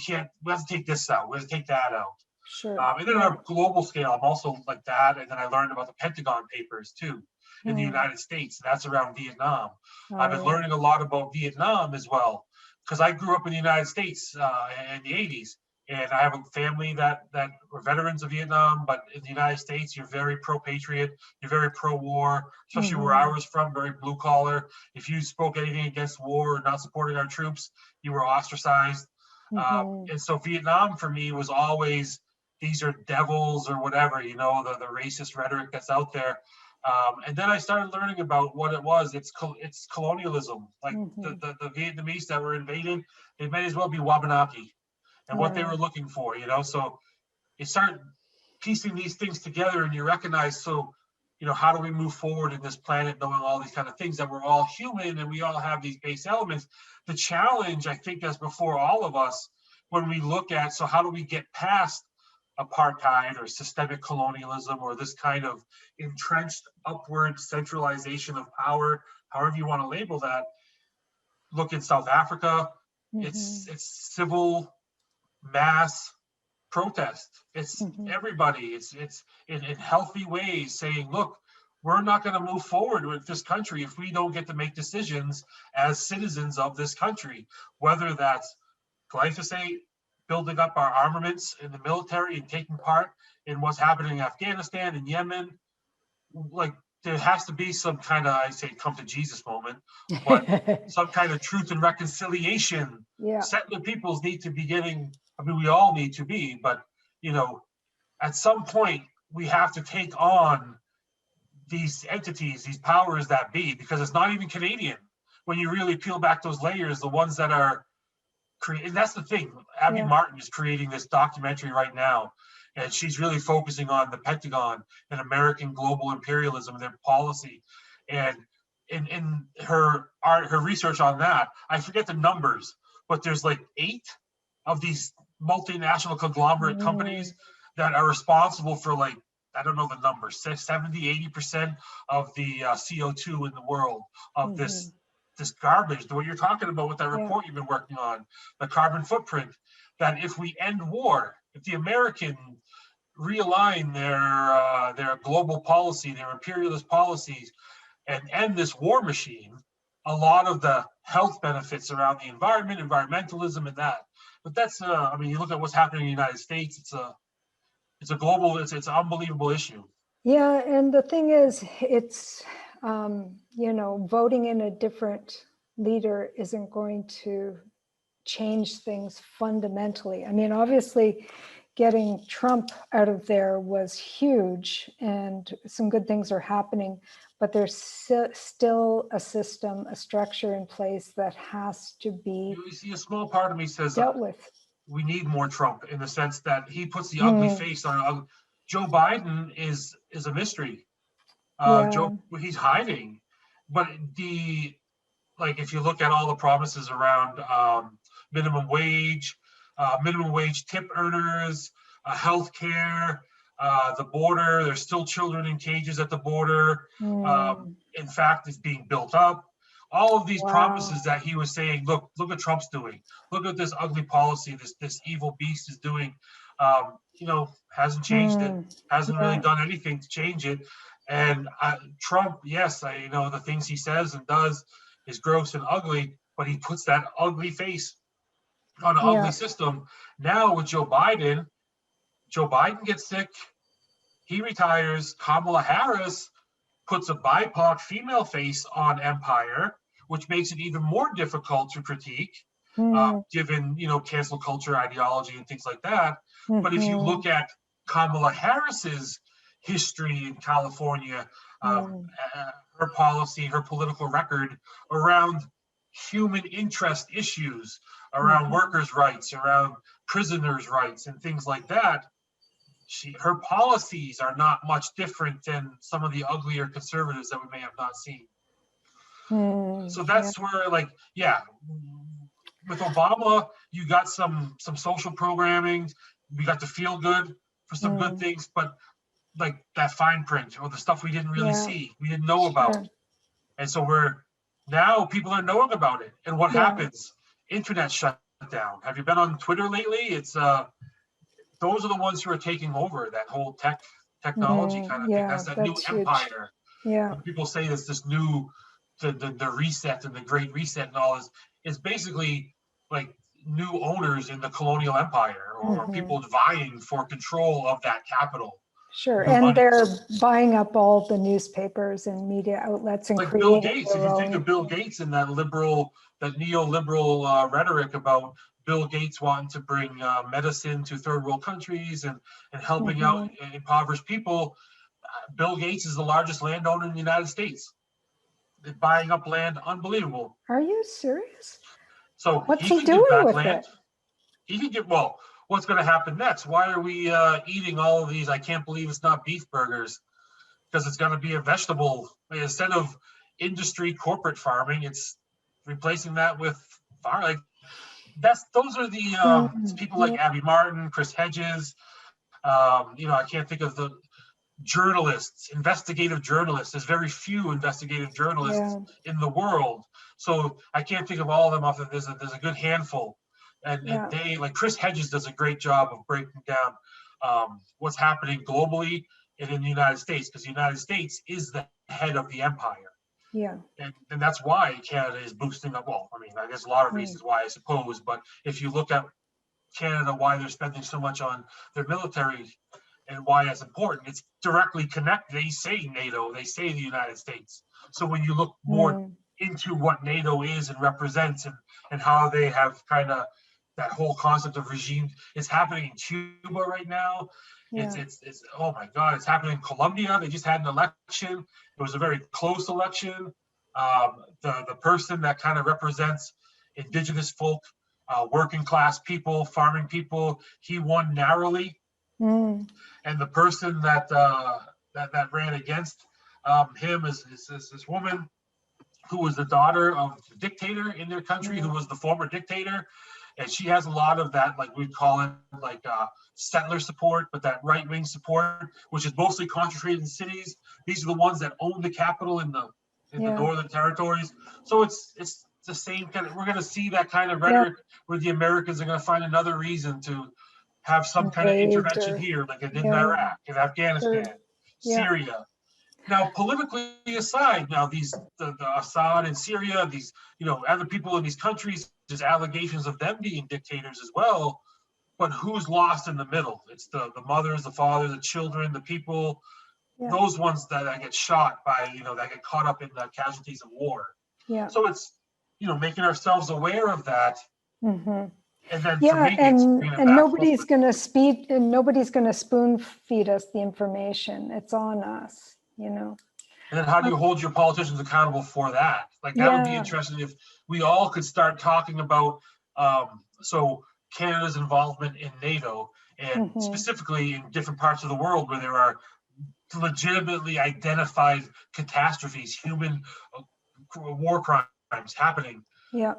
have to take this out. We have to take that out. Sure. And then on a global scale, I'm also like that. And then I learned about the Pentagon papers too in the United States. That's around Vietnam. I've been learning a lot about Vietnam as well, because I grew up in the United States in the 80s. And I have a family that were veterans of Vietnam, but in the United States, you're very pro-patriot, you're very pro-war, especially where I was from, very blue collar. If you spoke anything against war or not supporting our troops, you were ostracized. And so Vietnam for me was always, these are devils or whatever, the racist rhetoric that's out there. And then I started learning about what it was. It's colonialism. Like the Vietnamese that were invaded, they may as well be Wabanaki and what they were looking for, So you start piecing these things together and you recognize, so, how do we move forward in this planet knowing all these kind of things, that we're all human and we all have these base elements. The challenge, I think, that's before all of us when we look at, so how do we get past apartheid or systemic colonialism or this kind of entrenched upward centralization of power, however you want to label that. Look in South Africa, it's civil mass protest. It's everybody. It's in healthy ways saying, look, we're not going to move forward with this country if we don't get to make decisions as citizens of this country, whether that's glyphosate, building up our armaments in the military and taking part in what's happening in Afghanistan and Yemen. Like, there has to be some kind of, I say, come to Jesus moment, but some kind of truth and reconciliation. Settler peoples need to be getting, we all need to be, but, at some point we have to take on these entities, these powers that be, because it's not even Canadian. When you really peel back those layers, the ones that are and that's the thing. Abby Martin is creating this documentary right now, and she's really focusing on the Pentagon and American global imperialism and their policy. And in her research on that, I forget the numbers, but there's like 8 of these multinational conglomerate companies that are responsible for, like, I don't know the numbers, 70-80% of the CO2 in the world of this garbage, what you're talking about with that report you've been working on, the carbon footprint, that if we end war, if the Americans realign their global policy, their imperialist policies, and end this war machine, a lot of the health benefits around the environment, environmentalism and that. But that's, you look at what's happening in the United States, it's a global, it's an unbelievable issue. Yeah, and the thing is, it's, voting in a different leader isn't going to change things fundamentally. Obviously, getting Trump out of there was huge, and some good things are happening, but there's still a system, a structure in place that has to be You see, a small part of me says dealt with. We need more Trump, in the sense that he puts the ugly face on. Joe Biden is a mystery. He's hiding, but if you look at all the promises around minimum wage tip earners, healthcare, the border, there's still children in cages at the border. In fact, it's being built up. All of these promises that he was saying, look what Trump's doing. Look at this ugly policy this evil beast is doing. Hasn't changed it. Hasn't really done anything to change it. And Trump, yes, the things he says and does is gross and ugly, but he puts that ugly face on an ugly system. Now with Joe Biden gets sick, he retires. Kamala Harris puts a BIPOC female face on empire, which makes it even more difficult to critique, given, cancel culture ideology and things like that. But if you look at Kamala Harris's history in California, her policy, her political record around human interest issues, around workers' rights, around prisoners' rights, and things like that, her policies are not much different than some of the uglier conservatives that we may have not seen. So that's where, with Obama, you got some social programming, we got to feel good for some good things, but like that fine print or the stuff we didn't really see, we didn't know about. And so now people are knowing about it. And what happens? Internet shut down. Have you been on Twitter lately? It's those are the ones who are taking over that whole technology kind of thing. That's that new empire. Yeah. When people say there's this new, the reset and the great reset and all this, it's basically like new owners in the colonial empire or people vying for control of that capital. Sure, and they're buying up all the newspapers and media outlets and like creating Bill Gates. If you think of Bill Gates and that neoliberal rhetoric about Bill Gates wanting to bring medicine to third world countries and helping out impoverished people, Bill Gates is the largest landowner in the United States. They're buying up land, unbelievable. Are you serious? So what's he doing with it? He can get, what's going to happen next? Why are we eating all of these? I can't believe it's not beef burgers, because it's going to be a vegetable. Instead of industry corporate farming, it's replacing that with farm. Like those are the people like Abby Martin, Chris Hedges. I can't think of the journalists, investigative journalists. There's very few investigative journalists in the world, so I can't think of all of them. Off of there's a good handful. And they, like Chris Hedges, does a great job of breaking down what's happening globally and in the United States, because the United States is the head of the empire. Yeah. And that's why Canada is boosting up. Well, I mean, there's a lot of reasons why, I suppose, but if you look at Canada, why they're spending so much on their military and why that's important, it's directly connected. They say NATO, they say the United States. So when you look more into what NATO is and represents and how they have kind of that whole concept of regime, it's happening in Cuba right now. It's oh my God, it's happening in Colombia. They just had an election. It was a very close election. The person that kind of represents indigenous folk, working class people, farming people, he won narrowly. And the person that ran against him is this woman who was the daughter of the dictator in their country, who was the former dictator. And she has a lot of that, like we'd call it, like settler support, but that right-wing support, which is mostly concentrated in cities. These are the ones that own the capital in the northern territories. So it's the same kind of, we're going to see that kind of rhetoric where the Americans are going to find another reason to have some kind of intervention here, like they did in Iraq, in Afghanistan, Syria. Now, politically aside, now the Assad in Syria, these other people in these countries, there's allegations of them being dictators as well. But who's lost in the middle? It's the mothers, the fathers, the children, the people, those ones that get shot by, that get caught up in the casualties of war. Yeah. So it's, making ourselves aware of that. And then and nobody's going to spoon feed us the information. It's on us, And then how do you hold your politicians accountable for that? Like that would be interesting if we all could start talking about so Canada's involvement in NATO and specifically in different parts of the world where there are legitimately identified catastrophes, human war crimes happening. Yeah.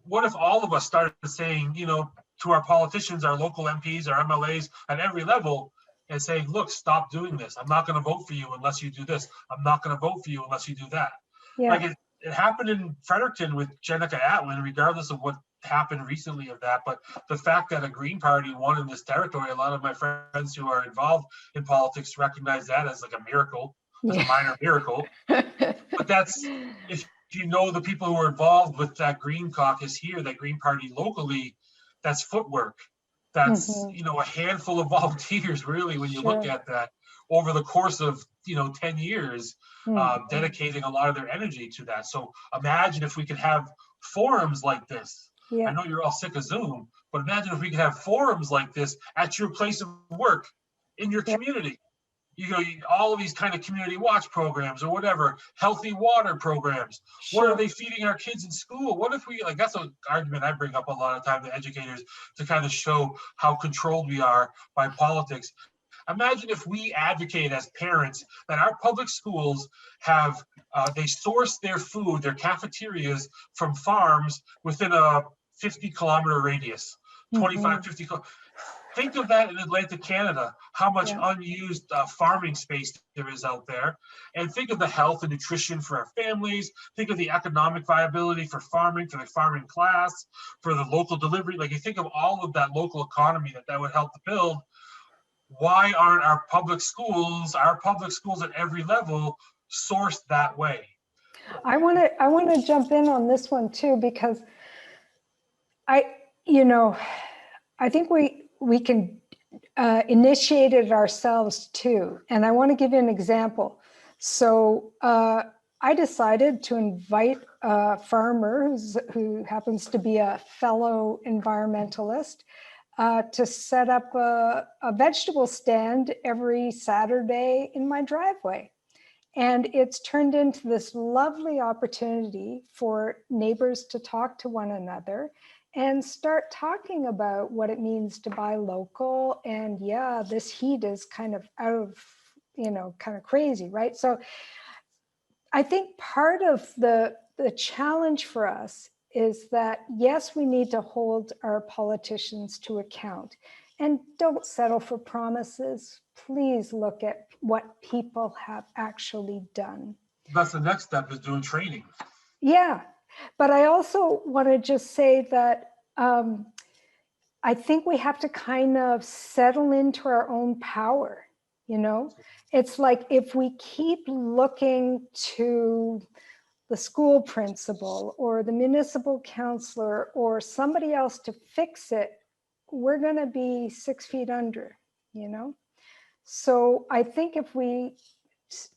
What if all of us started saying, to our politicians, our local MPs, our MLAs at every level, and saying, look, stop doing this. I'm not going to vote for you unless you do this. I'm not going to vote for you unless you do that. Yeah. Like it happened in Fredericton with Jenica Atlin, regardless of what happened recently of that. But the fact that a Green Party won in this territory, a lot of my friends who are involved in politics recognize that as like a miracle, as a minor miracle. But that's, if Do you know the people who are involved with that Green Caucus here, that Green Party locally? That's footwork. That's, Mhm. a handful of volunteers, really, when you look Sure. at that over the course of, 10 years, Mhm. dedicating a lot of their energy to that. So imagine if we could have forums like this. I Yeah. know you're all sick of Zoom, but imagine if we could have forums like this at your place of work, in your Yeah. community. All of these kind of community watch programs or whatever, healthy water programs. What are Sure. they feeding our kids in school? What if we, like, that's an argument I bring up a lot of time to educators, to kind of show how controlled we are by politics. Imagine if we advocate as parents that our public schools have, they source their food, their cafeterias, from farms within a 50-kilometer radius, 25, Mhm. 50. Think of that in Atlantic Canada, how much Yeah. unused farming space there is out there. And think of the health and nutrition for our families. Think of the economic viability for farming, for the farming class, for the local delivery. Like, you think of all of that local economy that would help to build. Why aren't our public schools at every level, sourced that way? I want to jump in on this one too, because I, you know, I think we can initiate it ourselves too. And I want to give you an example. So I decided to invite a farmer who happens to be a fellow environmentalist to set up a vegetable stand every Saturday in my driveway. And it's turned into this lovely opportunity for neighbors to talk to one another and start talking about what it means to buy local. And yeah, this heat is kind of out of, kind of crazy, right? So I think part of the challenge for us is that, yes, we need to hold our politicians to account, and don't settle for promises. Please look at what people have actually done. That's the next step, is doing training. Yeah, but I also want to just say that I think we have to kind of settle into our own power. It's like, if we keep looking to the school principal or the municipal councillor or somebody else to fix it, we're going to be 6 feet under, you know? So I think if we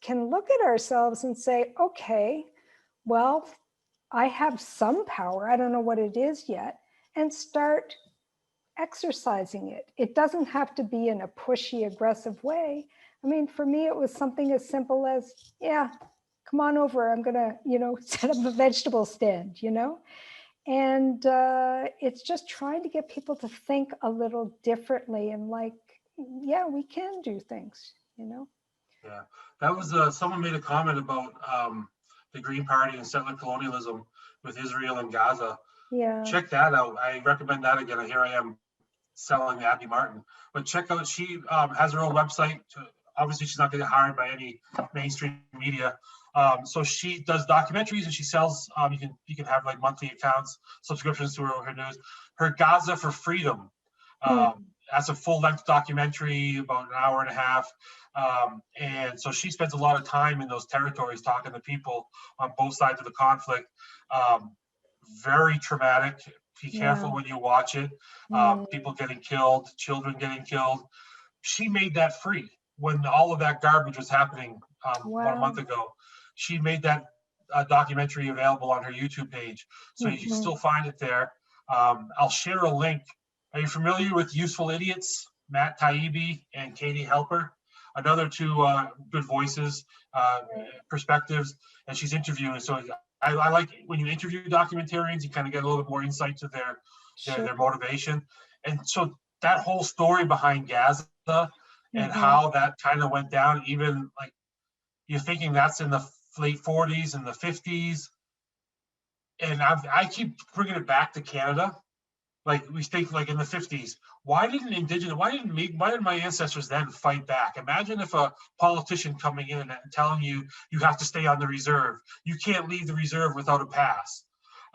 can look at ourselves and say, okay, well, I have some power, I don't know what it is yet, and start exercising it. It doesn't have to be in a pushy, aggressive way. I mean, for me, it was something as simple as, yeah, come on over. I'm going to, set up a vegetable stand, And it's just trying to get people to think a little differently and like, yeah, we can do things. Yeah, that was someone made a comment about the Green Party and settler colonialism with Israel and Gaza. Yeah, Check that out. I recommend that again. Here I am selling Abby Martin, but check out. She has her own website. Obviously, she's not going to get hired by any mainstream media. So she does documentaries and she sells. You can have like monthly accounts, subscriptions to her news. Her Gaza for Freedom. mm, That's a full length documentary, about an hour and a half. And so she spends a lot of time in those territories talking to people on both sides of the conflict. Um, Very traumatic. Be careful yeah, when you watch it. mm, People getting killed, children getting killed. She made that free when all of that garbage was happening about a month wow. ago. She made that documentary available on her YouTube page, so you can Mhm. still find it there. I'll share a link. Are you familiar with Useful Idiots? Matt Taibbi and Katie Helper, another two good voices, perspectives, and she's interviewing. So I like when you interview documentarians, you kind of get a little bit more insight to their Sure. their motivation. And so that whole story behind Gaza and Mhm. how that kind of went down, even like you're thinking that's in the late 40s and the 50s. And I keep bringing it back to Canada. Like we think like in the 50s, why didn't my ancestors then fight back? Imagine if a politician coming in and telling you have to stay on the reserve, you can't leave the reserve without a pass.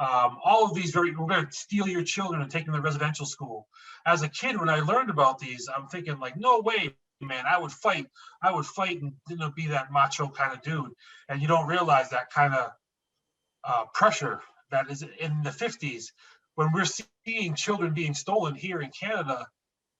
All of these we're going to steal your children and take them to residential school. As a kid, when I learned about these, I'm thinking like, no way, man, I would fight and be that macho kind of dude. And you don't realize that kind of pressure that is in the 50s, when we're seeing children being stolen here in Canada,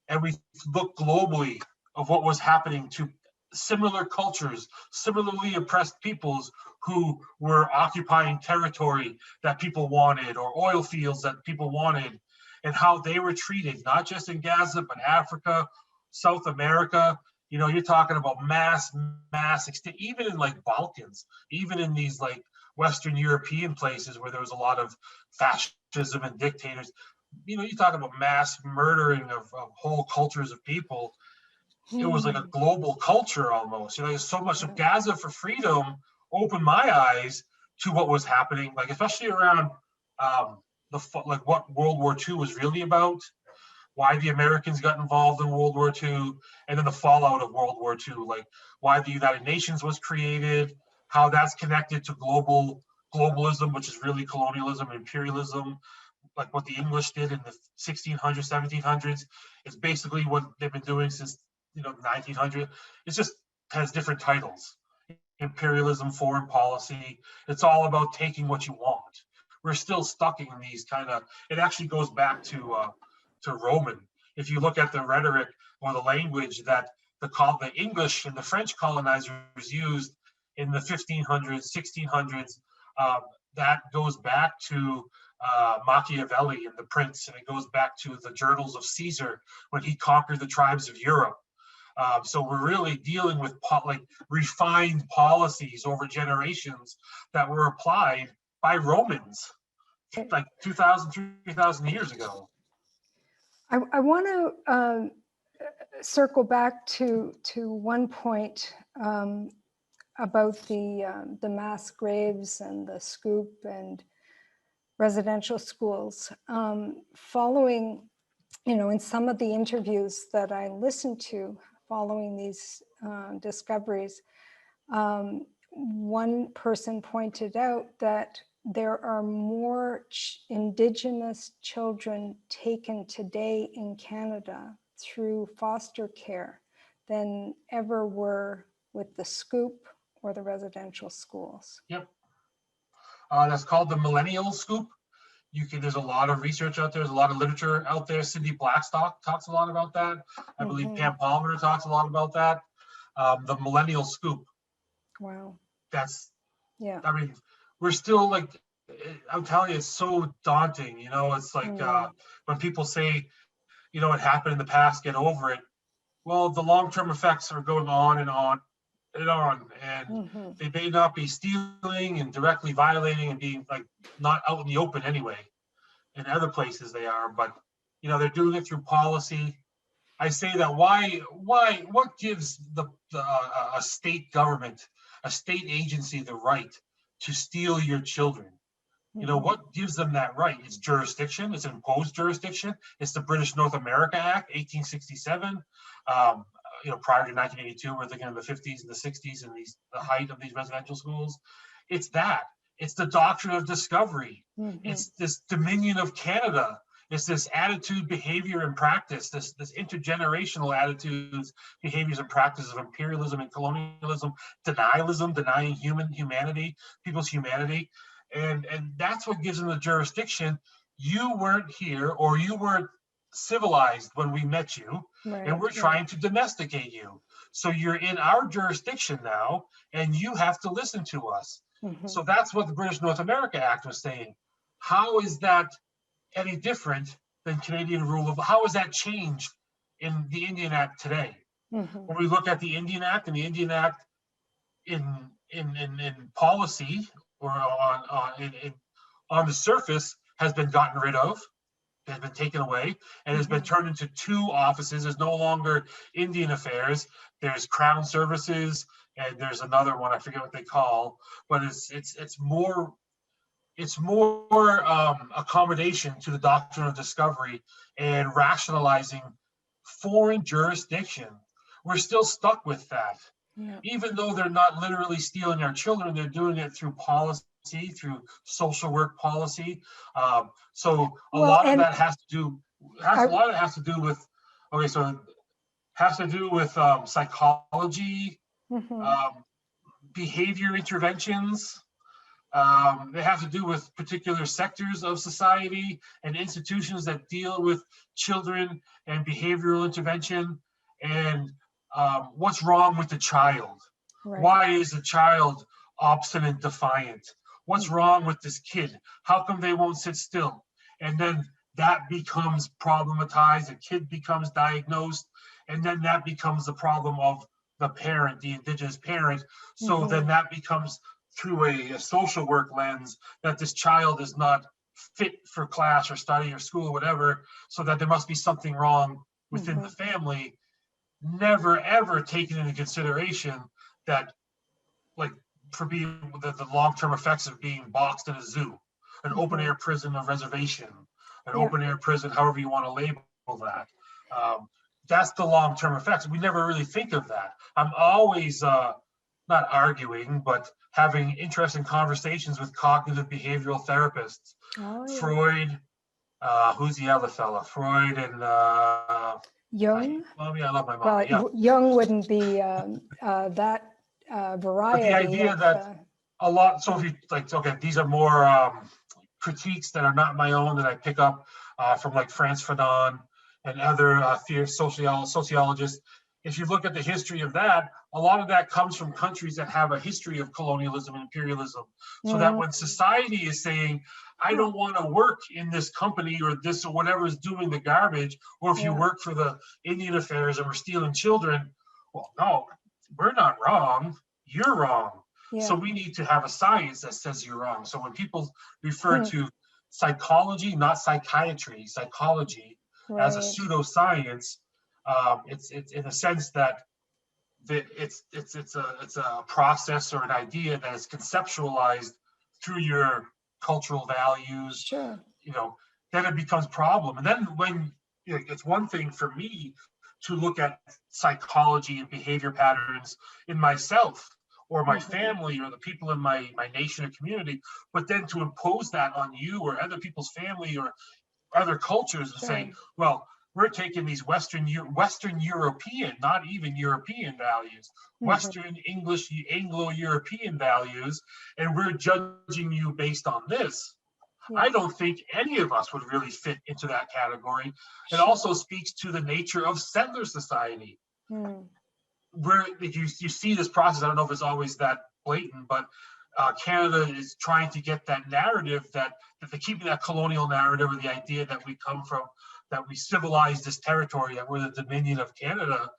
and we look globally of what was happening to similar cultures, similarly oppressed peoples who were occupying territory that people wanted, or oil fields that people wanted, and how they were treated, not just in Gaza, but Africa, South America. You know, you're talking about mass extent, even in like Balkans, even in these like Western European places where there was a lot of fascism and dictators. You know, you talk about mass murdering of whole cultures of people. It was like a global culture almost. You know, there's so much of Gaza for Freedom opened my eyes to what was happening, like especially around like what World War II was really about, why the Americans got involved in World War II, and then the fallout of World War II, like why the United Nations was created, how that's connected to globalism, which is really colonialism and imperialism, like what the English did in the 1600s, 1700s. It's basically what they've been doing since 1900. It's just has different titles. Imperialism, foreign policy. It's all about taking what you want. We're still stuck in these kind of. It actually goes back to Roman. If you look at the rhetoric or the language that the English and the French colonizers used in the 1500s, 1600s, that goes back to Machiavelli and the Prince, and it goes back to the journals of Caesar when he conquered the tribes of Europe. So we're really dealing with like refined policies over generations that were applied by Romans like 2,000, 3,000 years ago. I want to circle back to one point about the mass graves and the scoop and residential schools. Following, in some of the interviews that I listened to following these discoveries, one person pointed out that there are more Indigenous children taken today in Canada through foster care than ever were with the Scoop or the residential schools. Yep. That's called the Millennial Scoop. There's a lot of research out there. There's a lot of literature out there. Cindy Blackstock talks a lot about that. I believe Pam Palmer talks a lot about that. The Millennial Scoop. Wow. I mean, we're still like, I'm telling you, it's so daunting. It's like when people say, it happened in the past, get over it. Well, the long-term effects are going on and on and on, and they may not be stealing and directly violating and being like not out in the open anyway. In other places they are, but they're doing it through policy. I say that what gives a state government, a state agency, the right to steal your children? What gives them that right? It's jurisdiction. It's imposed jurisdiction. It's the British North America Act, 1867. Prior to 1982, we're thinking of the 50s and the 60s and the height of these residential schools. It's that. It's the Doctrine of Discovery. It's this Dominion of Canada. It's this attitude, behavior, and practice, this intergenerational attitudes, behaviors, and practices of imperialism and colonialism, denialism, denying humanity, people's humanity. And that's what gives them the jurisdiction. You weren't here, or you weren't civilized when we met you, and we're trying to domesticate you. So you're in our jurisdiction now, and you have to listen to us. So that's what the British North America Act was saying. How is that any different than Canadian rule of law? How has that changed in the Indian Act today? When we look at the Indian Act, and the Indian Act in policy or on the surface has been gotten rid of, has been taken away, and has been turned into two offices. There's no longer Indian Affairs. There's Crown Services, and there's another one I forget what they call, but it's more accommodation to the Doctrine of Discovery and rationalizing foreign jurisdiction. We're still stuck with that. Even though they're not literally stealing our children, they're doing it through policy, through social work policy. So a lot of that has to do with psychology, behavior interventions, They have to do with particular sectors of society and institutions that deal with children and behavioral intervention. And what's wrong with the child? Right. Why is the child obstinate, defiant? What's wrong with this kid? How come they won't sit still? And then that becomes problematized. The kid becomes diagnosed, and then that becomes the problem of the parent, the Indigenous parent. So then that becomes through a social work lens that this child is not fit for class or study or school or whatever, so that there must be something wrong within the family, never ever taken into consideration that, like, for being the long-term effects of being boxed in a zoo, an open air prison of reservation, an open air prison, however you want to label that. That's the long-term effects. We never really think of that. I'm always not arguing, but having interesting conversations with cognitive behavioral therapists. Oh, yeah. Freud, who's the other fella? Freud and Jung. Mommy, I love my Well, mommy. Yeah. Jung wouldn't be that variety. But the idea that a lot, so if you like, okay, these are more critiques that are not my own that I pick up from like Frantz Fanon and other sociologists. If you look at the history of that, a lot of that comes from countries that have a history of colonialism and imperialism. So that when society is saying, I don't want to work in this company or this or whatever is doing the garbage, or if you work for the Indian Affairs and we're stealing children, well, no, we're not wrong. You're wrong. So we need to have a science that says you're wrong. So when people refer to psychology, not psychiatry, psychology as a pseudoscience, it's in a sense that it's a process or an idea that is conceptualized through your cultural values. Sure. You know, then it becomes problem. And then when it's one thing for me to look at psychology and behavior patterns in myself or my family or the people in my nation or community, but then to impose that on you or other people's family or other cultures and say, well, we're taking these Western European, not even European values, Western English, Anglo-European values, and we're judging you based on this. I don't think any of us would really fit into that category. It also speaks to the nature of settler society. Where you see this process, I don't know if it's always that blatant, but Canada is trying to get that narrative that they're keeping that colonial narrative or the idea that we come from, that we civilized this territory, that we're the Dominion of Canada,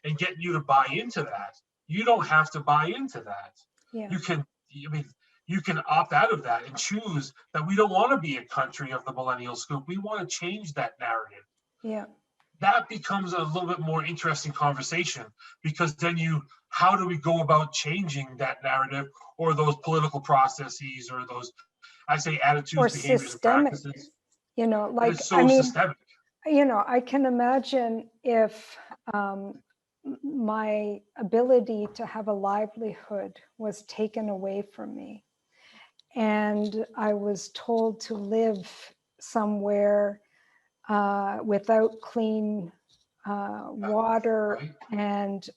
and getting you to buy into that. You don't have to buy into that. You can opt out of that and choose that we don't want to be a country of the Millennial Scoop. We want to change that narrative. Yeah. That becomes a little bit more interesting conversation, because then how do we go about changing that narrative or those political processes or those, I say, attitudes, or behaviors, systemic, and practices? like, it's so systemic. I can imagine if my ability to have a livelihood was taken away from me and I was told to live somewhere without clean water and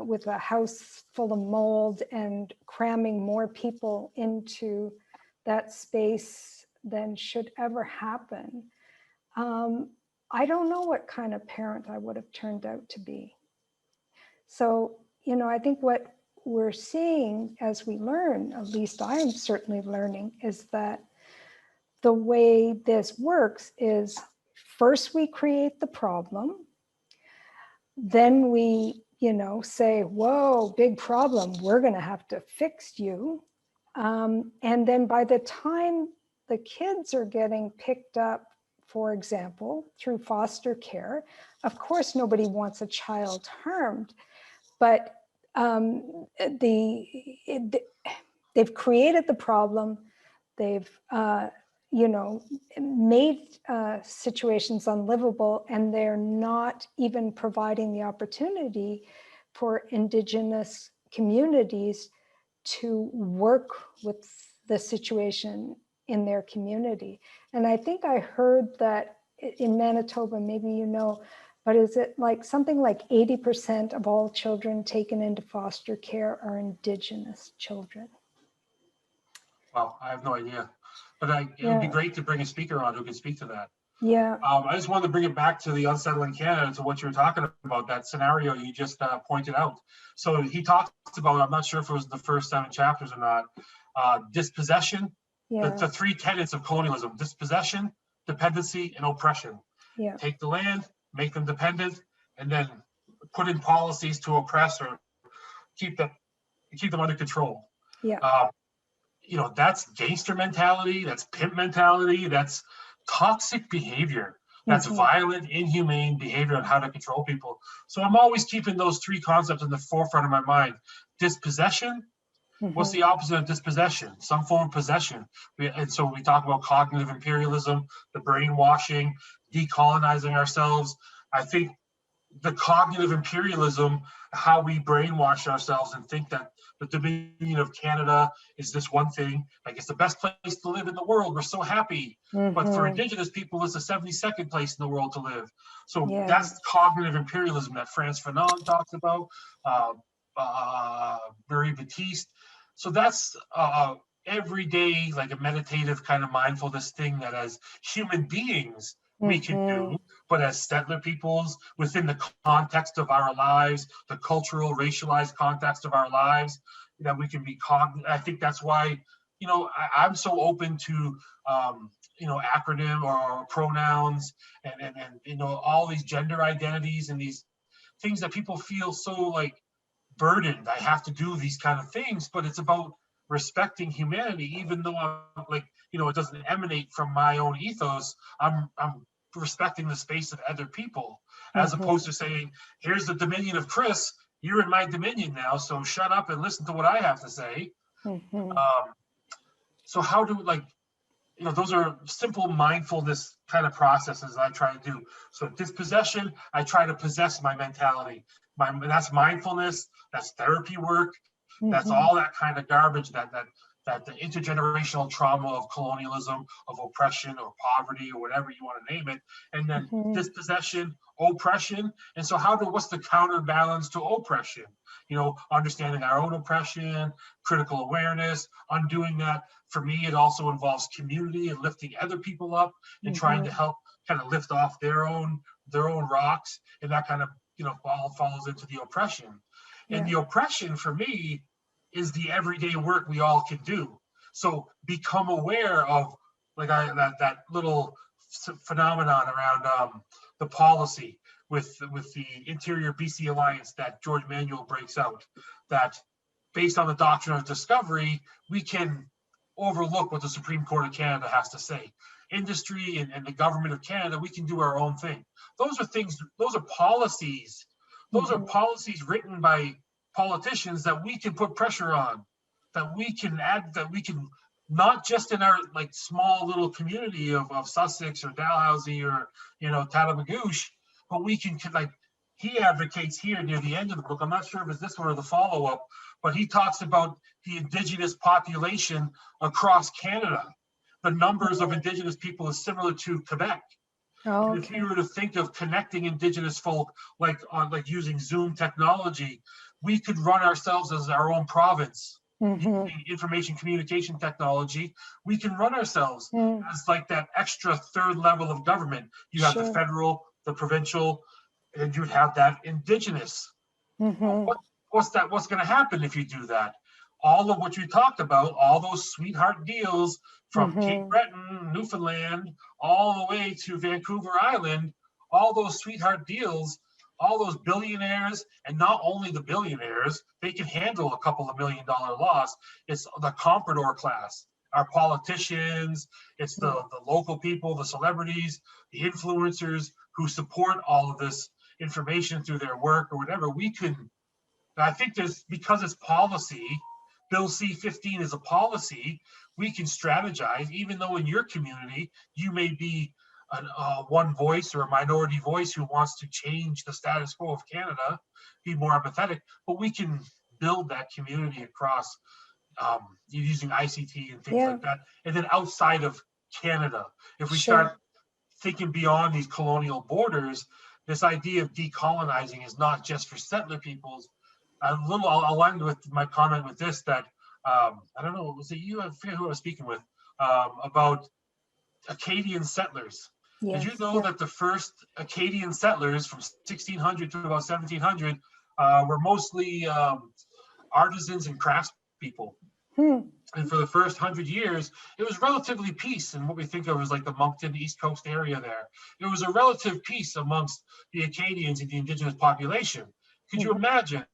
with a house full of mold and cramming more people into that space than should ever happen. I don't know what kind of parent I would have turned out to be. So, I think what we're seeing as we learn, at least I am certainly learning, is that the way this works is first we create the problem, then we, say, whoa, big problem, we're going to have to fix you. And then by the time the kids are getting picked up, for example, through foster care, of course, nobody wants a child harmed, but they've created the problem, they've made situations unlivable, and they're not even providing the opportunity for Indigenous communities to work with the situation in their community. And I think I heard that in Manitoba, maybe but is it like something like 80% of all children taken into foster care are Indigenous children? Well, I have no idea, but it would be Yeah. great to bring a speaker on who can speak to that. Yeah. I just wanted to bring it back to the Unsettling Canada, to what you were talking about, that scenario you just pointed out. So he talks about, I'm not sure if it was the first 7 chapters or not, dispossession, Yeah. the 3 tenets of colonialism: dispossession, dependency, and oppression. Yeah. Take the land, make them dependent, and then put in policies to oppress or keep them under control. Yeah. That's gangster mentality, that's pimp mentality, that's toxic behavior, that's violent, inhumane behavior on how to control people. So I'm always keeping those 3 concepts in the forefront of my mind. Dispossession. What's the opposite of dispossession? Some form of possession. And so we talk about cognitive imperialism, the brainwashing, decolonizing ourselves. I think the cognitive imperialism, how we brainwash ourselves and think that the Dominion of Canada is this one thing, like it's the best place to live in the world. We're so happy. But for Indigenous people, it's the 72nd place in the world to live. So that's cognitive imperialism that Frantz Fanon talks about, Marie Baptiste. So that's every day, like a meditative kind of mindfulness thing that as human beings we can do, but as settler peoples, within the context of our lives, the cultural, racialized context of our lives, that we can be cognizant. I think that's why, I'm so open to, acronym or pronouns and all these gender identities and these things that people feel so like burdened. I have to do these kind of things, but it's about respecting humanity, even though I'm like, it doesn't emanate from my own ethos. I'm respecting the space of other people, as opposed to saying, here's the dominion of Chris, you're in my dominion now, so shut up and listen to what I have to say. So how do, those are simple mindfulness kind of processes I try to do. So dispossession, I try to possess my mentality. That's mindfulness, that's therapy work, that's all that kind of garbage that the intergenerational trauma of colonialism, of oppression or poverty or whatever you want to name it, and then dispossession, oppression. And so what's the counterbalance to oppression? Understanding our own oppression, critical awareness, undoing that. For me, it also involves community and lifting other people up and trying to help kind of lift off their own rocks, and that kind of falls into the oppression. And the oppression for me is the everyday work we all can do. So become aware of that little phenomenon around the policy with the Interior BC Alliance that George Manuel breaks out, that based on the Doctrine of Discovery, we can overlook what the Supreme Court of Canada has to say. Industry and the government of Canada, we can do our own thing. Those are policies. Those are policies written by politicians that we can put pressure on, that we can not just in our small little community of Sussex or Dalhousie or Tatamagouche, but we can he advocates here near the end of the book. I'm not sure if it's this one or the follow-up, but he talks about the Indigenous population across Canada. The numbers of Indigenous people is similar to Quebec. If we were to think of connecting Indigenous folk using Zoom technology, we could run ourselves as our own province. Using information communication technology, we can run ourselves as that extra third level of government. You have the federal, the provincial, and you'd have that Indigenous. What's going to happen if you do that? All of what you talked about, all those sweetheart deals from Cape Breton, Newfoundland, all the way to Vancouver Island, all those sweetheart deals, all those billionaires, and not only the billionaires, they can handle a couple of $1 million loss. It's the comprador class, our politicians, it's the local people, the celebrities, the influencers who support all of this information through their work or whatever. I think because it's policy, Bill C-15 is a policy, we can strategize, even though in your community, you may be one voice or a minority voice who wants to change the status quo of Canada, be more empathetic, but we can build that community across using ICT and things like that. And then outside of Canada, if we start thinking beyond these colonial borders, this idea of decolonizing is not just for settler peoples. I'll end with my comment with this, that I don't know, was it you? I forget who I was speaking with, about Acadian settlers. Did you Yes. know Yeah. that the first Acadian settlers from 1600 to about 1700 were mostly artisans and craftspeople? Hmm. And for the first 100 years, it was relatively peace in what we think of as like the Moncton East Coast area there. It was a relative peace amongst the Acadians and the indigenous population. Could you Mhm. imagine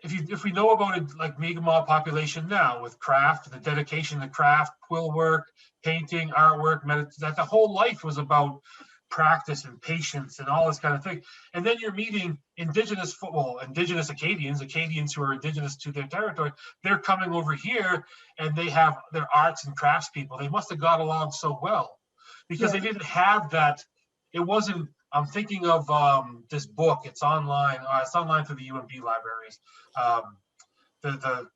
if we know about it like Mi'kmaq population now with craft, the dedication to craft, quill work, painting, artwork, that the whole life was about practice and patience and all this kind of thing. And then you're meeting indigenous Acadians who are indigenous to their territory. They're coming over here and they have their arts and crafts people. They must have got along so well because they Yeah. didn't have that. It wasn't. I'm thinking of this book. It's online. It's online through the UMB libraries. Um, the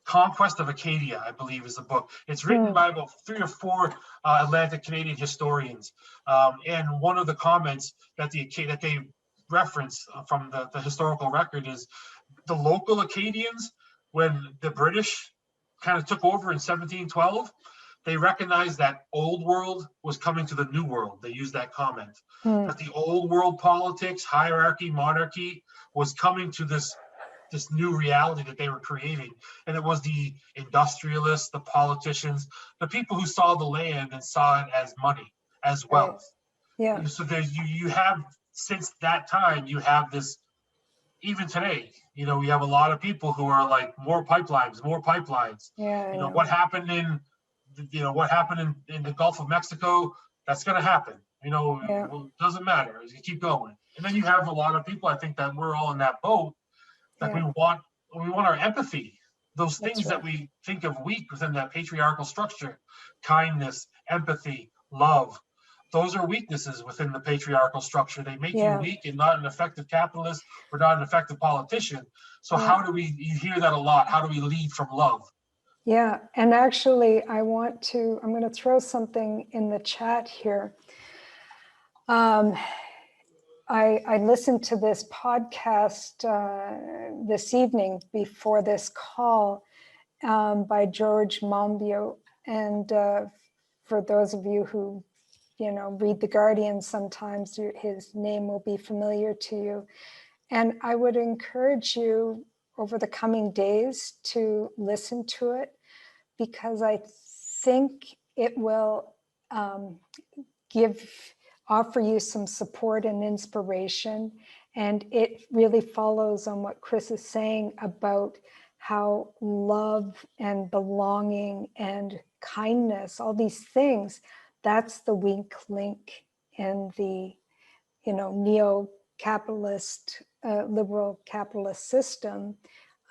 Conquest of Acadia, I believe, is the book. It's written Hmm. by about 3 or 4 Atlantic Canadian historians, and one of the comments that they reference from the historical record is the local Acadians, when the British kind of took over in 1712, they recognized that old world was coming to the new world. They used that comment Hmm. that the old world politics, hierarchy, monarchy was coming to this new reality that they were creating. And it was the industrialists, the politicians, the people who saw the land and saw it as money, as Right. wealth. Yeah. So there's you have since that time, you have this even today, we have a lot of people who are like more pipelines, more pipelines. Yeah. I know. What happened in the Gulf of Mexico, that's going to happen. Yeah. It doesn't matter. You keep going. And then you have a lot of people, I think that we're all in that boat, that Yeah. we want our empathy, those That's things that right. we think of weak within that patriarchal structure, kindness, empathy, love. Those are weaknesses within the patriarchal structure. They make you Yeah. weak and not an effective capitalist or not an effective politician. So Yeah. you hear that a lot. How do we lead from love? Yeah. And actually, I'm going to throw something in the chat here. Um, I listened to this podcast this evening before this call by George Monbiot. And for those of you who, read The Guardian, sometimes his name will be familiar to you. And I would encourage you over the coming days to listen to it, because I think it will offer you some support and inspiration. And it really follows on what Chris is saying about how love and belonging and kindness, all these things, that's the weak link in the neo-capitalist, liberal capitalist system.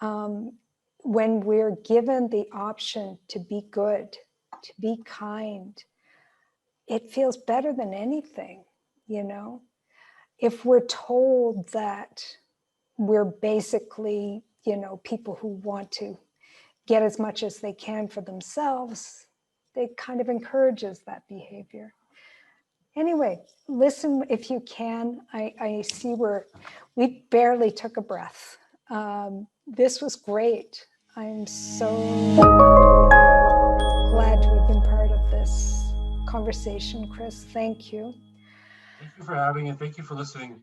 When we're given the option to be good, to be kind, it feels better than anything. If we're told that we're basically, people who want to get as much as they can for themselves, it kind of encourages that behavior. Anyway, listen if you can. I see we barely took a breath. This was great. I'm so glad to have been part of this conversation, Chris. Thank you. Thank you for having it. Thank you for listening.